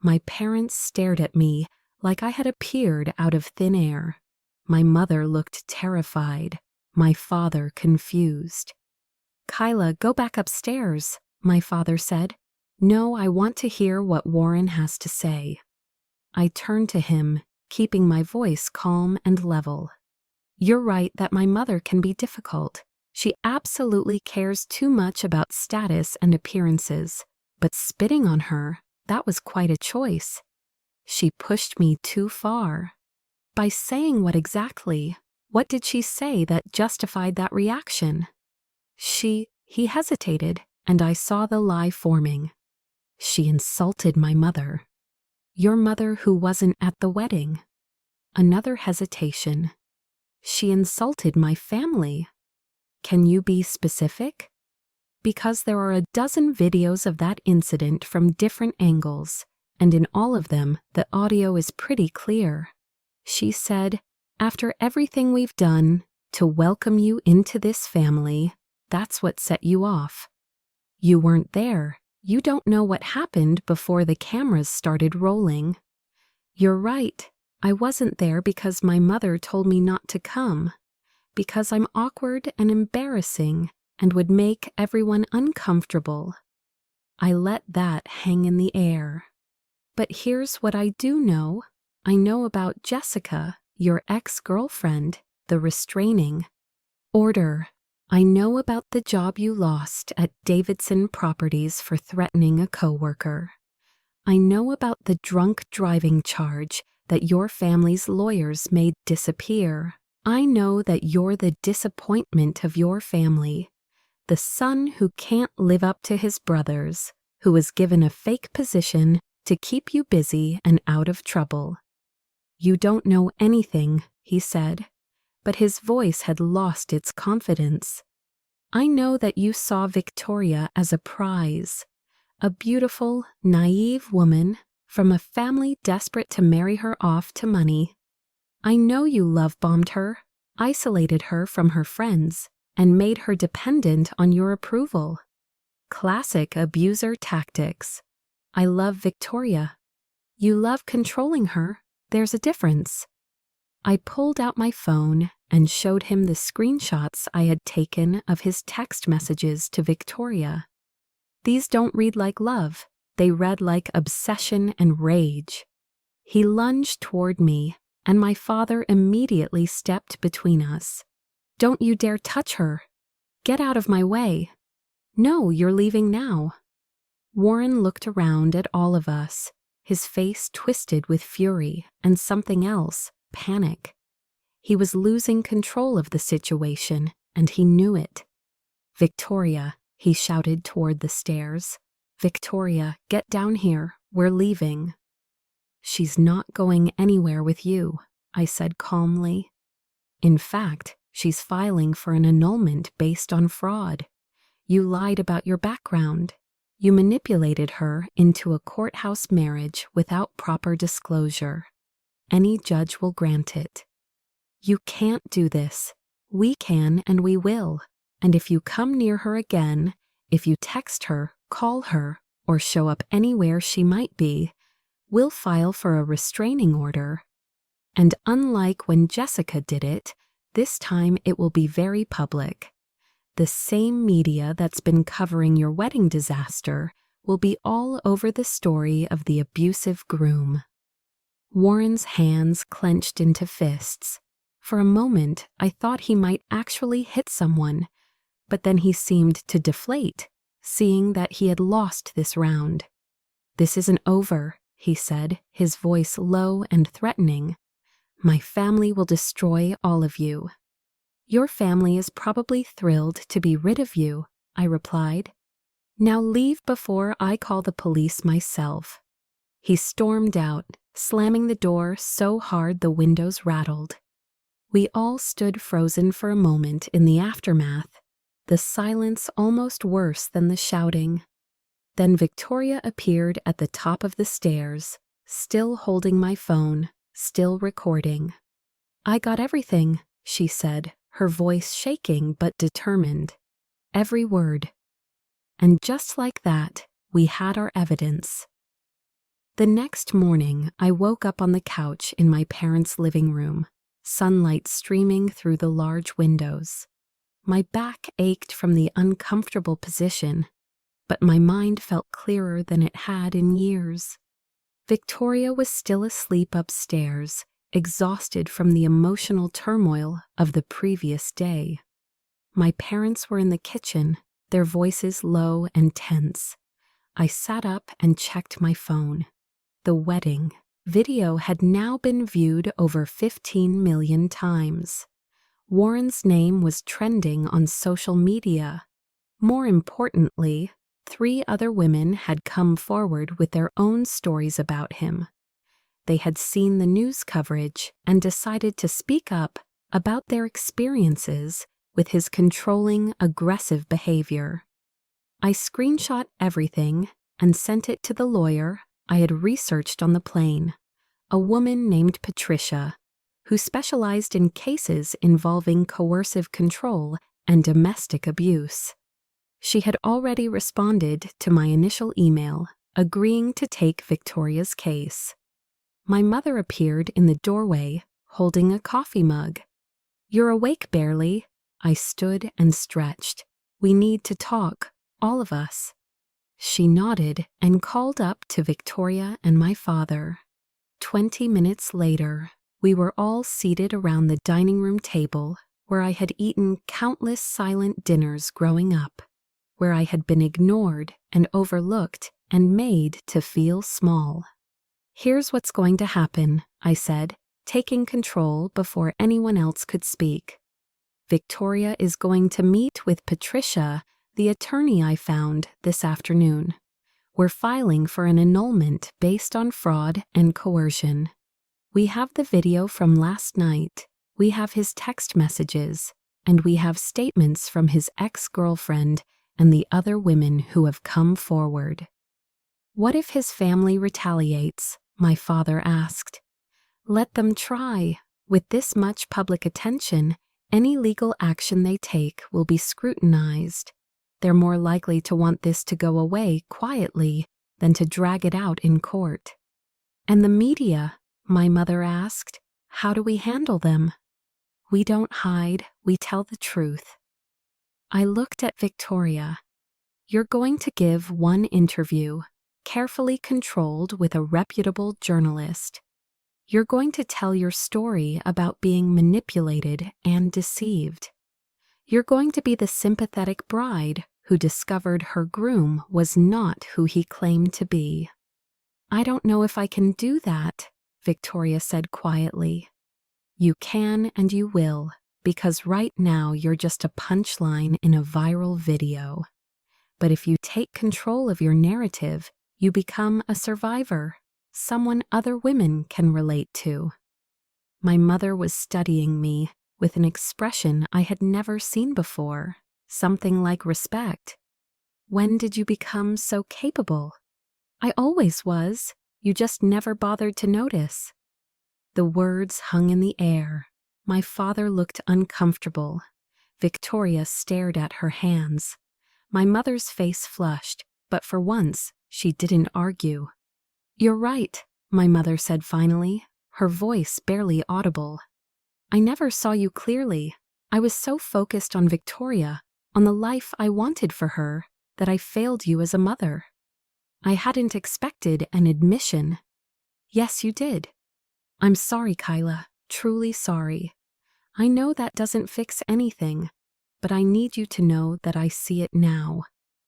My parents stared at me like I had appeared out of thin air. My mother looked terrified, my father confused. "Kyla, go back upstairs," my father said. "No, I want to hear what Warren has to say." I turned to him, keeping my voice calm and level. "You're right that my mother can be difficult. She absolutely cares too much about status and appearances. But spitting on her, that was quite a choice. She pushed me too far." "By saying what exactly? What did she say that justified that reaction?" He hesitated, and I saw the lie forming. "She insulted my mother." "Your mother who wasn't at the wedding?" Another hesitation. "She insulted my family." "Can you be specific?" "Because there are a dozen videos of that incident from different angles, and in all of them, the audio is pretty clear. She said, 'After everything we've done to welcome you into this family, that's what set you off. You weren't there. You don't know what happened before the cameras started rolling.' You're right. I wasn't there because my mother told me not to come. Because I'm awkward and embarrassing and would make everyone uncomfortable." I let that hang in the air. "But here's what I do know. I know about Jessica, your ex-girlfriend, the restraining order. I know about the job you lost at Davidson Properties for threatening a coworker. I know about the drunk driving charge that your family's lawyers made disappear. I know that you're the disappointment of your family, the son who can't live up to his brothers, who was given a fake position to keep you busy and out of trouble." "You don't know anything," he said, but his voice had lost its confidence. "I know that you saw Victoria as a prize, a beautiful, naive woman from a family desperate to marry her off to money. I know you love-bombed her, isolated her from her friends, and made her dependent on your approval. Classic abuser tactics. I love Victoria. You love controlling her. There's a difference." I pulled out my phone and showed him the screenshots I had taken of his text messages to Victoria. "These don't read like love. They read like obsession and rage." He lunged toward me, and my father immediately stepped between us. "Don't you dare touch her. Get out of my way." "No, you're leaving now." Warren looked around at all of us, his face twisted with fury and something else, panic. He was losing control of the situation, and he knew it. "Victoria," he shouted toward the stairs. "Victoria, get down here. We're leaving." "She's not going anywhere with you," I said calmly. "In fact, she's filing for an annulment based on fraud. You lied about your background. You manipulated her into a courthouse marriage without proper disclosure. Any judge will grant it. You can't do this. We can and we will. And if you come near her again, if you text her, call her, or show up anywhere she might be, we'll file for a restraining order. And unlike when Jessica did it, this time it will be very public. The same media that's been covering your wedding disaster will be all over the story of the abusive groom." Warren's hands clenched into fists. For a moment, I thought he might actually hit someone, but then he seemed to deflate, seeing that he had lost this round. "This isn't over," he said, his voice low and threatening. "My family will destroy all of you." Your family is probably thrilled to be rid of you, I replied. Now leave before I call the police myself. He stormed out, slamming the door so hard the windows rattled. We all stood frozen for a moment in the aftermath, the silence almost worse than the shouting. Then Victoria appeared at the top of the stairs, still holding my phone, still recording. I got everything, she said, her voice shaking but determined. Every word. And just like that, we had our evidence. The next morning, I woke up on the couch in my parents' living room, sunlight streaming through the large windows. My back ached from the uncomfortable position, but my mind felt clearer than it had in years. Victoria was still asleep upstairs, exhausted from the emotional turmoil of the previous day. My parents were in the kitchen, their voices low and tense. I sat up and checked my phone. The wedding video had now been viewed over 15 million times. Warren's name was trending on social media. More importantly, 3 other women had come forward with their own stories about him. They had seen the news coverage and decided to speak up about their experiences with his controlling, aggressive behavior. I screenshot everything and sent it to the lawyer I had researched on the plane, a woman named Patricia, who specialized in cases involving coercive control and domestic abuse. She had already responded to my initial email, agreeing to take Victoria's case. My mother appeared in the doorway, holding a coffee mug. "You're awake barely." I stood and stretched. "We need to talk, all of us." She nodded and called up to Victoria and my father. 20 minutes later, we were all seated around the dining room table where I had eaten countless silent dinners growing up, where I had been ignored and overlooked and made to feel small. "Here's what's going to happen," I said, taking control before anyone else could speak. "Victoria is going to meet with Patricia, the attorney I found, this afternoon. We're filing for an annulment based on fraud and coercion. We have the video from last night, we have his text messages, and we have statements from his ex-girlfriend and the other women who have come forward." "What if his family retaliates?" my father asked. "Let them try. With this much public attention, any legal action they take will be scrutinized. They're more likely to want this to go away quietly than to drag it out in court." "And the media?" my mother asked. "How do we handle them?" "We don't hide, we tell the truth." I looked at Victoria. "You're going to give one interview, carefully controlled with a reputable journalist. You're going to tell your story about being manipulated and deceived. You're going to be the sympathetic bride who discovered her groom was not who he claimed to be." "I don't know if I can do that," Victoria said quietly. "You can and you will, because right now you're just a punchline in a viral video. But if you take control of your narrative, you become a survivor, someone other women can relate to." My mother was studying me with an expression I had never seen before, something like respect. "When did you become so capable?" "I always was. You just never bothered to notice." The words hung in the air. My father looked uncomfortable. Victoria stared at her hands. My mother's face flushed, but for once, she didn't argue. "You're right," my mother said finally, her voice barely audible. "I never saw you clearly. I was so focused on Victoria, on the life I wanted for her, that I failed you as a mother. I hadn't expected an admission." "Yes, you did." "I'm sorry, Kyla, truly sorry. I know that doesn't fix anything, but I need you to know that I see it now.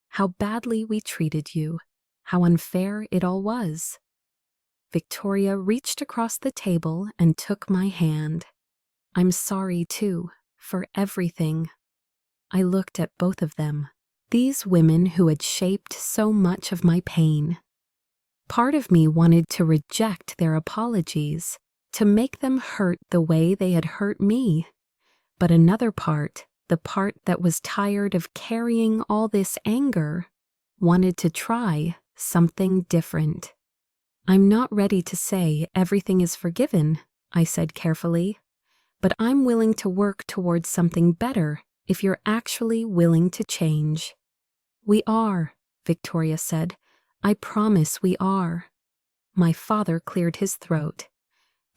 How badly we treated you, how unfair it all was." Victoria reached across the table and took my hand. "I'm sorry too, for everything. I looked at both of them, these women who had shaped so much of my pain. Part of me wanted to reject their apologies, to make them hurt the way they had hurt me. But another part, the part that was tired of carrying all this anger, wanted to try something different. "I'm not ready to say everything is forgiven," I said carefully, "but I'm willing to work towards something better if you're actually willing to change." "We are," Victoria said. "I promise we are." My father cleared his throat.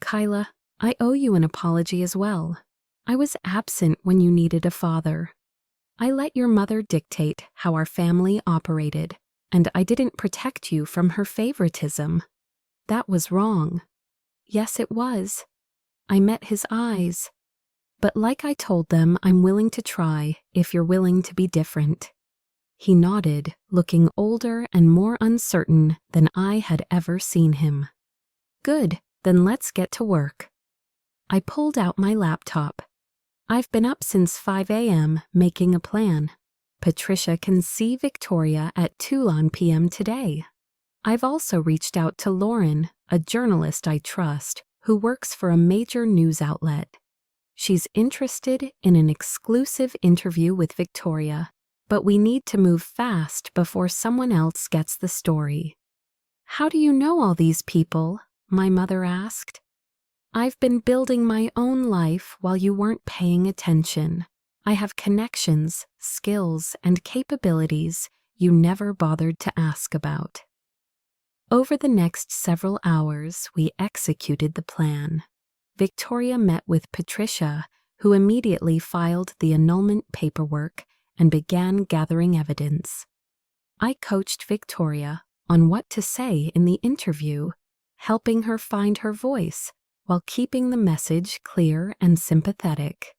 "Kyla, I owe you an apology as well. I was absent when you needed a father. I let your mother dictate how our family operated, and I didn't protect you from her favoritism. That was wrong." "Yes, it was." I met his eyes. "But like I told them, I'm willing to try if you're willing to be different." He nodded, looking older and more uncertain than I had ever seen him. "Good, then let's get to work." I pulled out my laptop. "I've been up since 5 a.m. making a plan. Patricia can see Victoria at 2 p.m. today. I've also reached out to Lauren, a journalist I trust, who works for a major news outlet. She's interested in an exclusive interview with Victoria, but we need to move fast before someone else gets the story." "How do you know all these people?" my mother asked. "I've been building my own life while you weren't paying attention. I have connections, skills, and capabilities you never bothered to ask about." Over the next several hours, we executed the plan. Victoria met with Patricia, who immediately filed the annulment paperwork and began gathering evidence. I coached Victoria on what to say in the interview, helping her find her voice while keeping the message clear and sympathetic.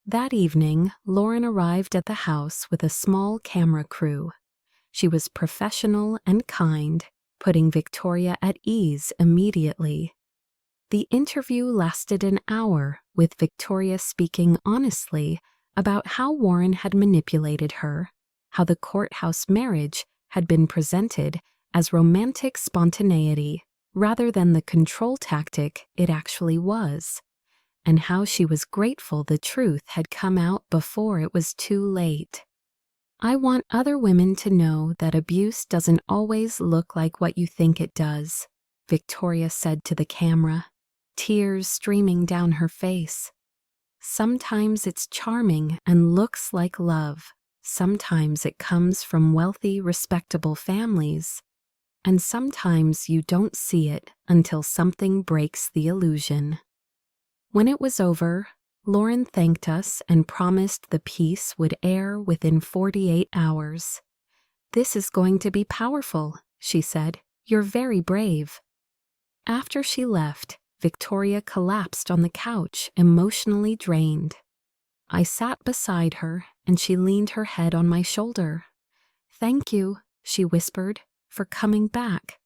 That evening, Lauren arrived at the house with a small camera crew. She was professional and kind, putting Victoria at ease immediately. The interview lasted an hour, with Victoria speaking honestly about how Warren had manipulated her, how the courthouse marriage had been presented as romantic spontaneity rather than the control tactic it actually was, and how she was grateful the truth had come out before it was too late. "I want other women to know that abuse doesn't always look like what you think it does," Victoria said to the camera, tears streaming down her face. "Sometimes it's charming and looks like love. Sometimes it comes from wealthy, respectable families. And sometimes you don't see it until something breaks the illusion." When it was over, Lauren thanked us and promised the piece would air within 48 hours. "This is going to be powerful," she said. "You're very brave." After she left, Victoria collapsed on the couch, emotionally drained. I sat beside her, and she leaned her head on my shoulder. "Thank you," she whispered, "for coming back.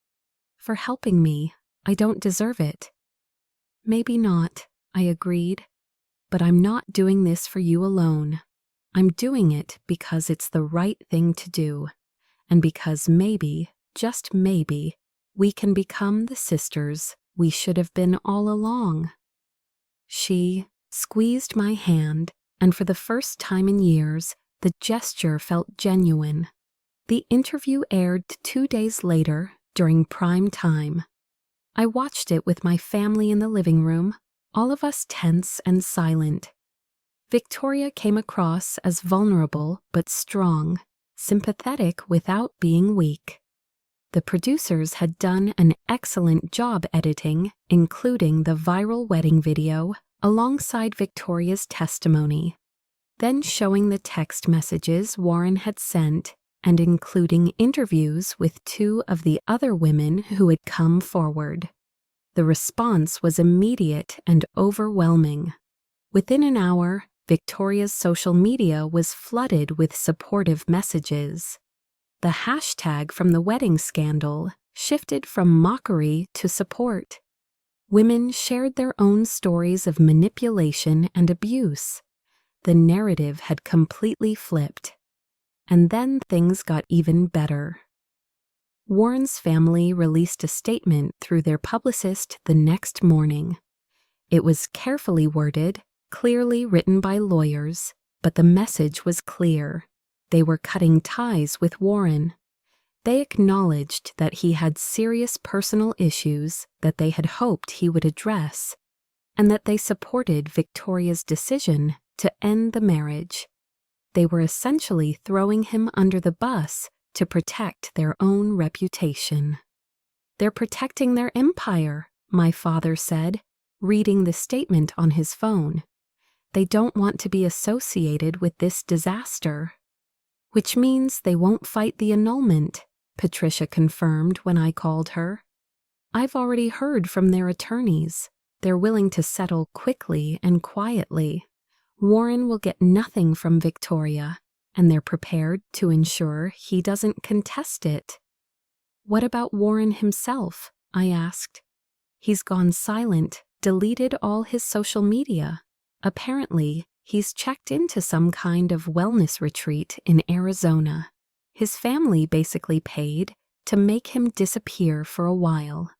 For helping me. I don't deserve it." "Maybe not," I agreed. "But I'm not doing this for you alone. I'm doing it because it's the right thing to do, and because maybe, just maybe, we can become the sisters we should have been all along." She squeezed my hand, and for the first time in years, the gesture felt genuine. The interview aired 2 days later during prime time. I watched it with my family in the living room, all of us tense and silent. Victoria came across as vulnerable but strong, sympathetic without being weak. The producers had done an excellent job editing, including the viral wedding video, alongside Victoria's testimony, then showing the text messages Warren had sent and including interviews with 2 of the other women who had come forward. The response was immediate and overwhelming. Within an hour, Victoria's social media was flooded with supportive messages. The hashtag from the wedding scandal shifted from mockery to support. Women shared their own stories of manipulation and abuse, the narrative had completely flipped. And then things got even better. Warren's family released a statement through their publicist the next morning. It was carefully worded, clearly written by lawyers, but the message was clear. They were cutting ties with Warren. They acknowledged that he had serious personal issues that they had hoped he would address, and that they supported Victoria's decision to end the marriage. They were essentially throwing him under the bus to protect their own reputation. "They're protecting their empire," my father said, reading the statement on his phone. "They don't want to be associated with this disaster." "Which means they won't fight the annulment," Patricia confirmed when I called her. "I've already heard from their attorneys. They're willing to settle quickly and quietly. Warren will get nothing from Victoria, and they're prepared to ensure he doesn't contest it." "What about Warren himself?" I asked. "He's gone silent, deleted all his social media. Apparently, he's checked into some kind of wellness retreat in Arizona. His family basically paid to make him disappear for a while."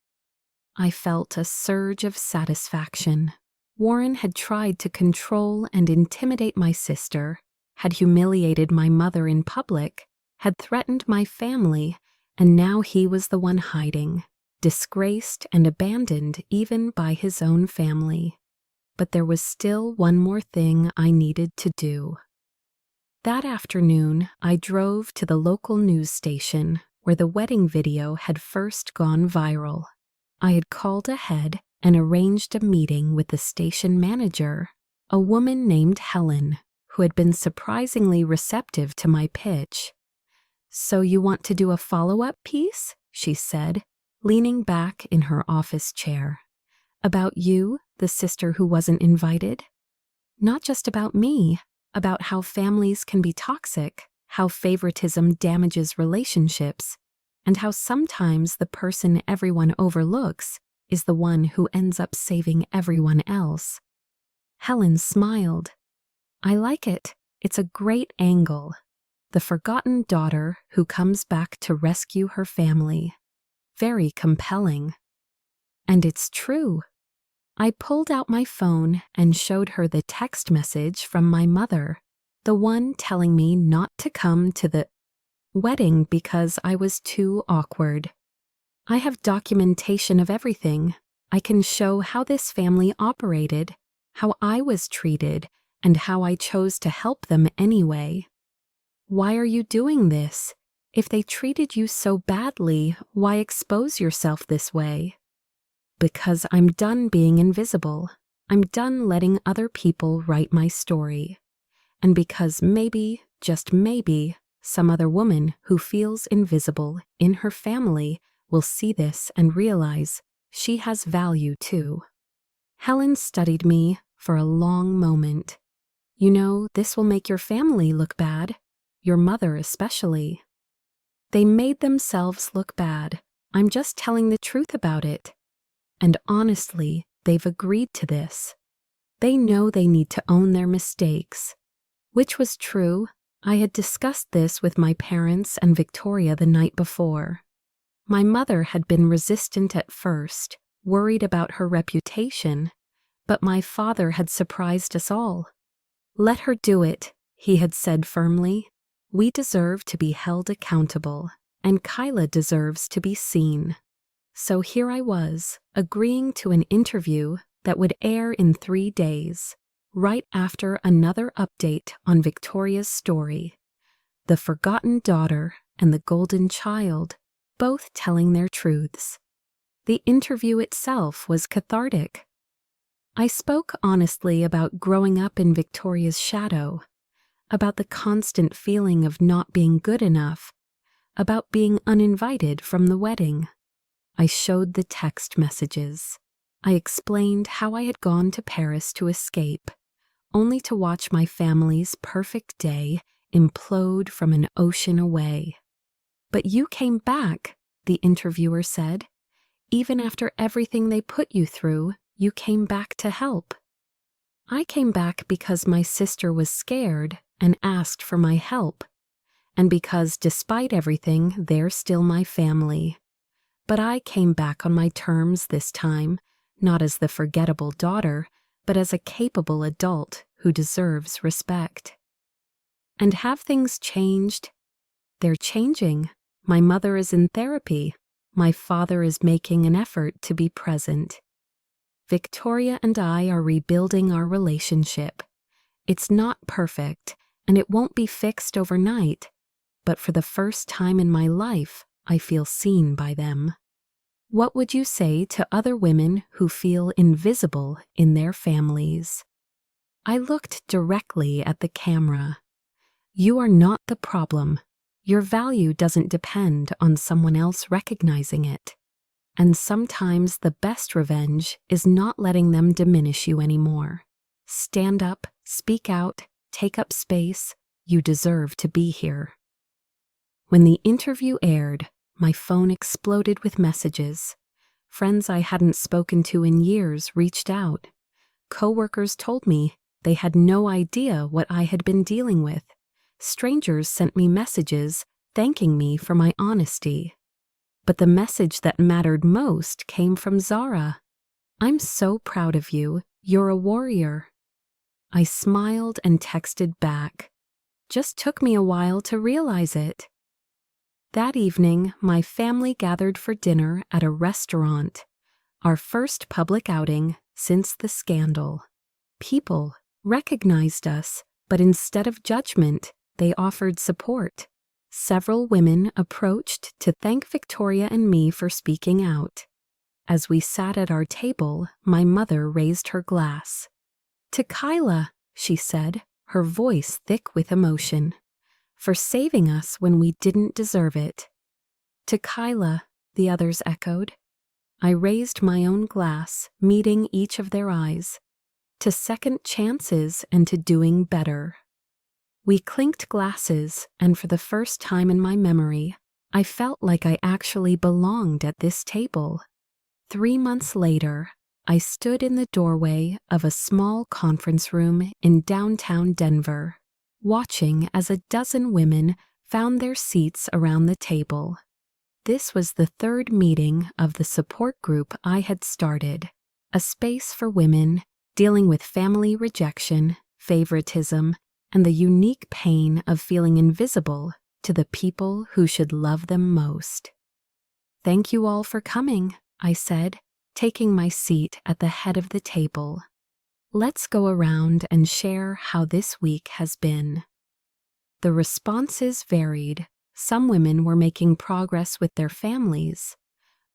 I felt a surge of satisfaction. Warren had tried to control and intimidate my sister, had humiliated my mother in public, had threatened my family, and now he was the one hiding, disgraced and abandoned even by his own family. But there was still one more thing I needed to do. That afternoon, I drove to the local news station where the wedding video had first gone viral. I had called ahead and arranged a meeting with the station manager, a woman named Helen, who had been surprisingly receptive to my pitch. "So you want to do a follow-up piece?" she said, leaning back in her office chair. "About you, the sister who wasn't invited? Not just about me, about how families can be toxic, how favoritism damages relationships, and how sometimes the person everyone overlooks is the one who ends up saving everyone else." Helen smiled. "I like it. It's a great angle. The forgotten daughter who comes back to rescue her family. Very compelling." And it's true. I pulled out my phone and showed her the text message from my mother, the one telling me not to come to the wedding because I was too awkward. "I have documentation of everything. I can show how this family operated, how I was treated, and how I chose to help them anyway." "Why are you doing this? If they treated you so badly, why expose yourself this way?" "Because I'm done being invisible. I'm done letting other people write my story. And because maybe, just maybe, some other woman who feels invisible in her family will see this and realize she has value too." Helen studied me for a long moment. "You know, this will make your family look bad, your mother especially." "They made themselves look bad. I'm just telling the truth about it. And honestly, they've agreed to this. They know they need to own their mistakes." Which was true. I had discussed this with my parents and Victoria the night before. My mother had been resistant at first, worried about her reputation, but my father had surprised us all. "Let her do it," he had said firmly. "We deserve to be held accountable, and Kyla deserves to be seen." So here I was, agreeing to an interview that would air in 3 days, right after another update on Victoria's story. The forgotten daughter and the golden child, both telling their truths. The interview itself was cathartic. I spoke honestly about growing up in Victoria's shadow, about the constant feeling of not being good enough, about being uninvited from the wedding. I showed the text messages. I explained how I had gone to Paris to escape, only to watch my family's perfect day implode from an ocean away. "But you came back," the interviewer said. "Even after everything they put you through, you came back to help." I came back because my sister was scared and asked for my help, and because despite everything, they're still my family. But I came back on my terms this time, not as the forgettable daughter, but as a capable adult who deserves respect. And have things changed? They're changing. My mother is in therapy. My father is making an effort to be present. Victoria and I are rebuilding our relationship. It's not perfect, and it won't be fixed overnight, but for the first time in my life, I feel seen by them. What would you say to other women who feel invisible in their families? I looked directly at the camera. You are not the problem. Your value doesn't depend on someone else recognizing it. And sometimes the best revenge is not letting them diminish you anymore. Stand up, speak out, take up space. You deserve to be here. When the interview aired, my phone exploded with messages. Friends I hadn't spoken to in years reached out. Coworkers told me they had no idea what I had been dealing with. Strangers sent me messages thanking me for my honesty. But the message that mattered most came from Zara. I'm so proud of you. You're a warrior. I smiled and texted back. Just took me a while to realize it. That evening, my family gathered for dinner at a restaurant, our first public outing since the scandal. People recognized us, but instead of judgment, they offered support. Several women approached to thank Victoria and me for speaking out. As we sat at our table, my mother raised her glass. To Kyla, she said, her voice thick with emotion, for saving us when we didn't deserve it. To Kyla, the others echoed. I raised my own glass, meeting each of their eyes. To second chances and to doing better. We clinked glasses, and for the first time in my memory, I felt like I actually belonged at this table. 3 months later, I stood in the doorway of a small conference room in downtown Denver, watching as a dozen women found their seats around the table. This was the third meeting of the support group I had started, a space for women dealing with family rejection, favoritism, and the unique pain of feeling invisible to the people who should love them most. Thank you all for coming, I said, taking my seat at the head of the table. Let's go around and share how this week has been. The responses varied. Some women were making progress with their families.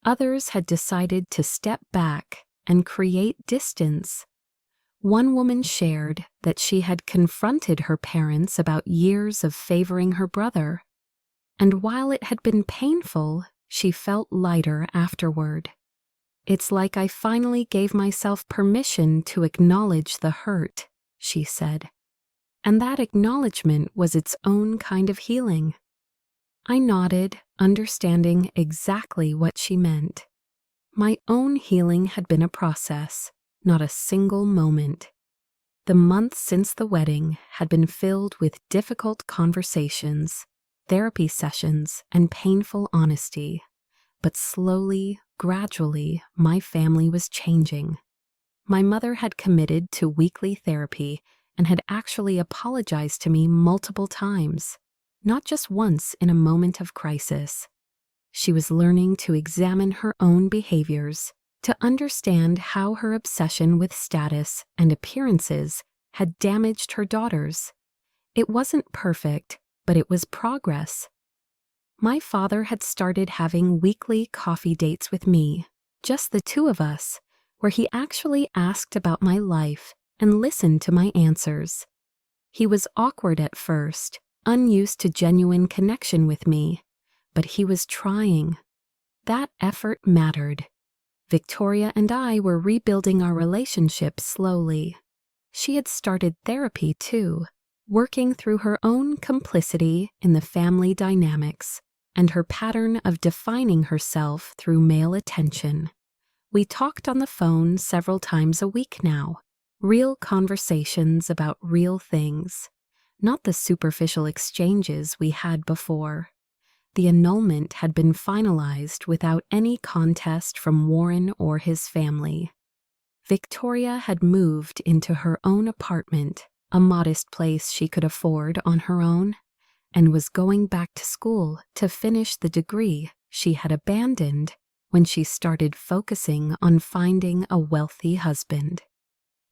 Others had decided to step back and create distance. One woman shared that she had confronted her parents about years of favoring her brother, and while it had been painful, she felt lighter afterward. It's like I finally gave myself permission to acknowledge the hurt, she said, and that acknowledgement was its own kind of healing. I nodded, understanding exactly what she meant. My own healing had been a process. Not a single moment. The months since the wedding had been filled with difficult conversations, therapy sessions, and painful honesty. But slowly, gradually, my family was changing. My mother had committed to weekly therapy and had actually apologized to me multiple times, not just once in a moment of crisis. She was learning to examine her own behaviors, to understand how her obsession with status and appearances had damaged her daughters. It wasn't perfect, but it was progress. My father had started having weekly coffee dates with me, just the two of us, where he actually asked about my life and listened to my answers. He was awkward at first, unused to genuine connection with me, but he was trying. That effort mattered. Victoria and I were rebuilding our relationship slowly. She had started therapy too, working through her own complicity in the family dynamics and her pattern of defining herself through male attention. We talked on the phone several times a week now, Real conversations about real things, not the superficial exchanges we had before. The annulment had been finalized without any contest from Warren or his family. Victoria had moved into her own apartment, a modest place she could afford on her own, and was going back to school to finish the degree she had abandoned when she started focusing on finding a wealthy husband.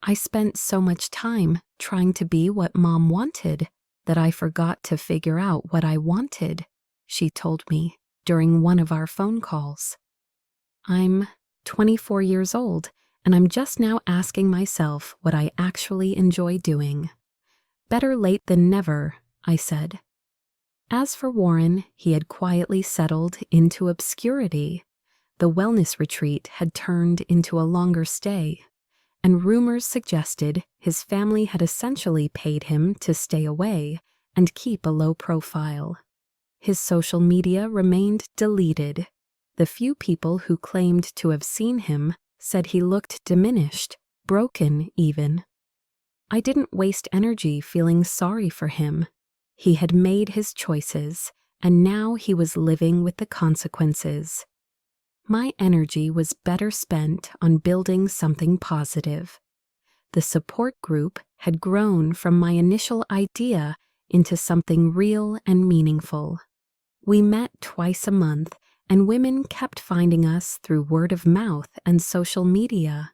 I spent so much time trying to be what Mom wanted that I forgot to figure out what I wanted, she told me during one of our phone calls. I'm 24 years old, and I'm just now asking myself what I actually enjoy doing. Better late than never, I said. As for Warren, he had quietly settled into obscurity. The wellness retreat had turned into a longer stay, and rumors suggested his family had essentially paid him to stay away and keep a low profile. His social media remained deleted. The few people who claimed to have seen him said he looked diminished, broken even. I didn't waste energy feeling sorry for him. He had made his choices, and now he was living with the consequences. My energy was better spent on building something positive. The support group had grown from my initial idea into something real and meaningful. We met twice a month, and women kept finding us through word of mouth and social media.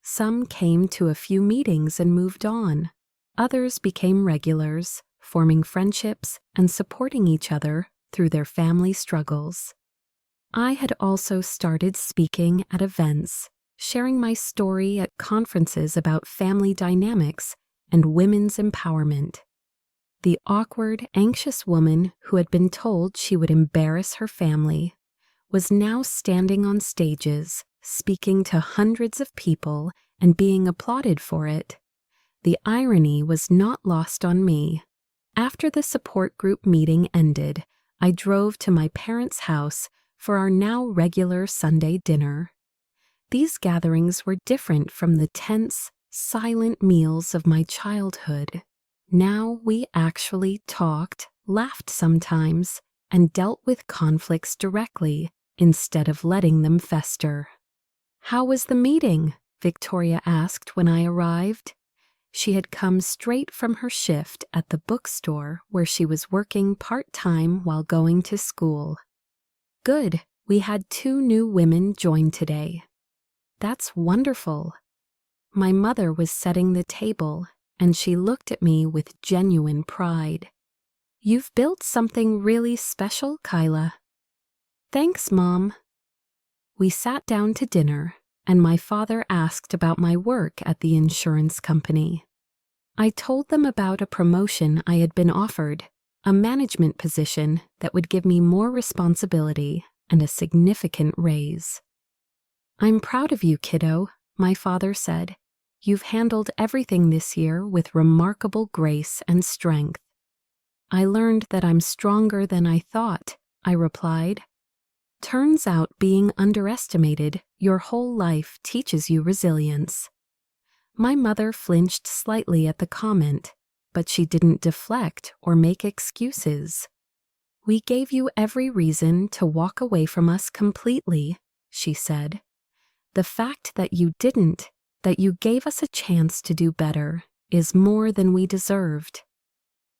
Some came to a few meetings and moved on. Others became regulars, forming friendships and supporting each other through their family struggles. I had also started speaking at events, sharing my story at conferences about family dynamics and women's empowerment. The awkward, anxious woman who had been told she would embarrass her family was now standing on stages, speaking to hundreds of people and being applauded for it. The irony was not lost on me. After the support group meeting ended, I drove to my parents' house for our now regular Sunday dinner. These gatherings were different from the tense, silent meals of my childhood. Now we actually talked, laughed sometimes, and dealt with conflicts directly instead of letting them fester. "How was the meeting?" Victoria asked when I arrived. She had come straight from her shift at the bookstore where she was working part-time while going to school. "Good. We had 2 new women join today." "That's wonderful." My mother was setting the table, and she looked at me with genuine pride. "You've built something really special, Kyla." "Thanks, Mom." We sat down to dinner, and my father asked about my work at the insurance company. I told them about a promotion I had been offered, a management position that would give me more responsibility and a significant raise. "I'm proud of you, kiddo," my father said. "You've handled everything this year with remarkable grace and strength." "I learned that I'm stronger than I thought," I replied. "Turns out being underestimated your whole life teaches you resilience." My mother flinched slightly at the comment, but she didn't deflect or make excuses. "We gave you every reason to walk away from us completely," she said. "The fact that you didn't, that you gave us a chance to do better, is more than we deserved."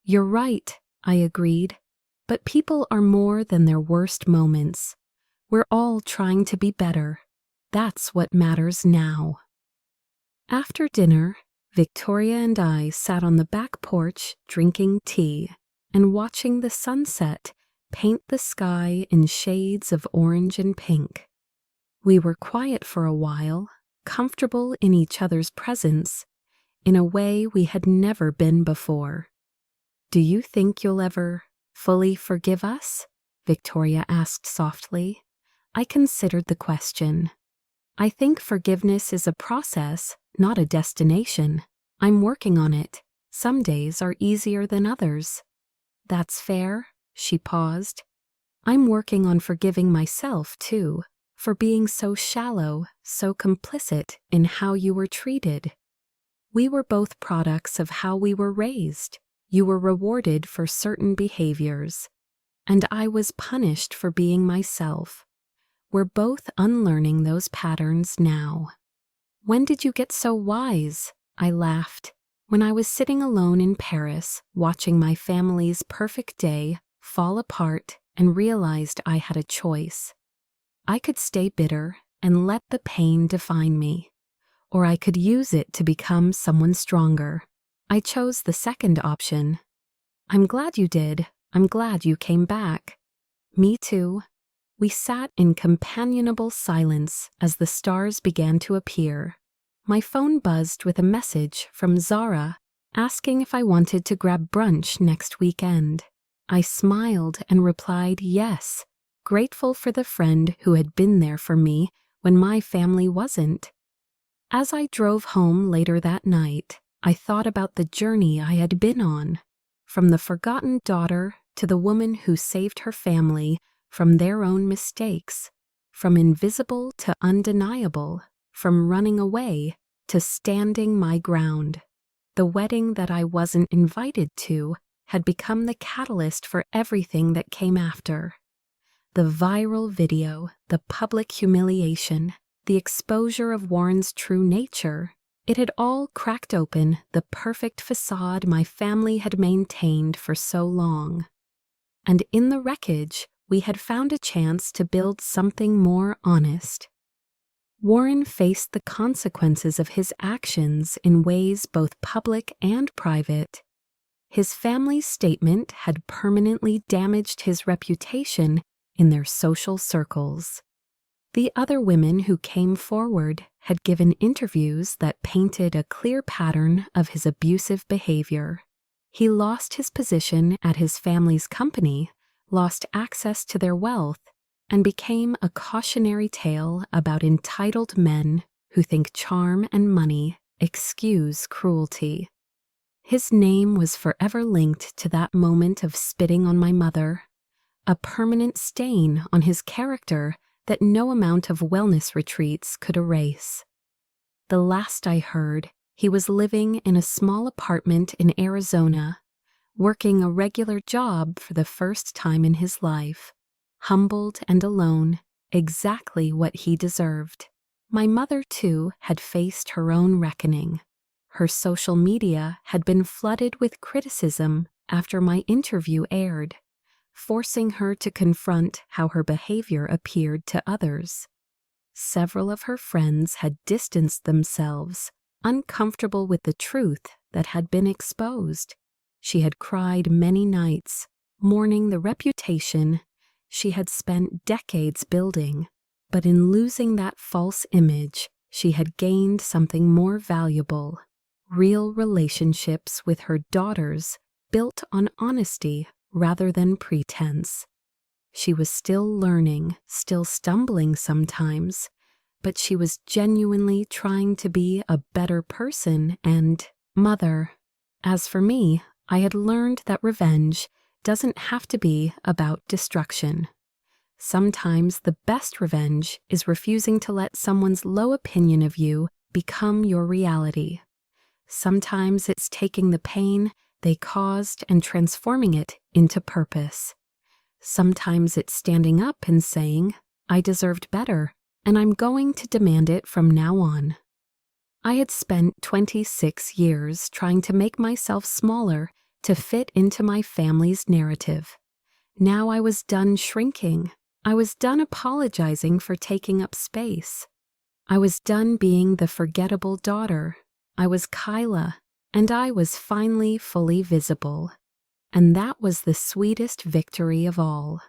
"You're right," I agreed, "but people are more than their worst moments. We're all trying to be better. That's what matters now." After dinner, Victoria and I sat on the back porch drinking tea and watching the sunset paint the sky in shades of orange and pink. We were quiet for a while, comfortable in each other's presence, in a way we had never been before. "Do you think you'll ever fully forgive us?" Victoria asked softly. I considered the question. "I think forgiveness is a process, not a destination. I'm working on it. Some days are easier than others." "That's fair." She paused. "I'm working on forgiving myself, too, for being so shallow, so complicit in how you were treated." We were both products of how we were raised. You were rewarded for certain behaviors, and I was punished for being myself. We're both unlearning those patterns now. When did you get so wise? I laughed. When I was sitting alone in Paris, watching my family's perfect day fall apart and realized I had a choice. I could stay bitter and let the pain define me, or I could use it to become someone stronger. I chose the second option. I'm glad you did. I'm glad you came back. Me too. We sat in companionable silence as the stars began to appear. My phone buzzed with a message from Zara asking if I wanted to grab brunch next weekend. I smiled and replied yes, grateful for the friend who had been there for me when my family wasn't. As I drove home later that night, I thought about the journey I had been on, from the forgotten daughter to the woman who saved her family from their own mistakes, from invisible to undeniable, from running away to standing my ground. The wedding that I wasn't invited to had become the catalyst for everything that came after. The viral video, the public humiliation, the exposure of Warren's true nature, it had all cracked open the perfect facade my family had maintained for so long. And in the wreckage, we had found a chance to build something more honest. Warren faced the consequences of his actions in ways both public and private. His family's statement had permanently damaged his reputation in their social circles. The other women who came forward had given interviews that painted a clear pattern of his abusive behavior. He lost his position at his family's company, lost access to their wealth, and became a cautionary tale about entitled men who think charm and money excuse cruelty. His name was forever linked to that moment of spitting on my mother, a permanent stain on his character that no amount of wellness retreats could erase. The last I heard, he was living in a small apartment in Arizona, working a regular job for the first time in his life, humbled and alone, exactly what he deserved. My mother, too, had faced her own reckoning. Her social media had been flooded with criticism after my interview aired, forcing her to confront how her behavior appeared to others. Several of her friends had distanced themselves, uncomfortable with the truth that had been exposed. She had cried many nights, mourning the reputation she had spent decades building, but in losing that false image, she had gained something more valuable: real relationships with her daughters built on honesty rather than pretense. She was still learning, still stumbling sometimes, but she was genuinely trying to be a better person and mother. As for me, I had learned that revenge doesn't have to be about destruction. Sometimes the best revenge is refusing to let someone's low opinion of you become your reality. Sometimes it's taking the pain they caused and transforming it into purpose. Sometimes it's standing up and saying, I deserved better, and I'm going to demand it from now on. I had spent 26 years trying to make myself smaller to fit into my family's narrative. Now I was done shrinking. I was done apologizing for taking up space. I was done being the forgettable daughter. I was Kyla, and I was finally fully visible. And that was the sweetest victory of all.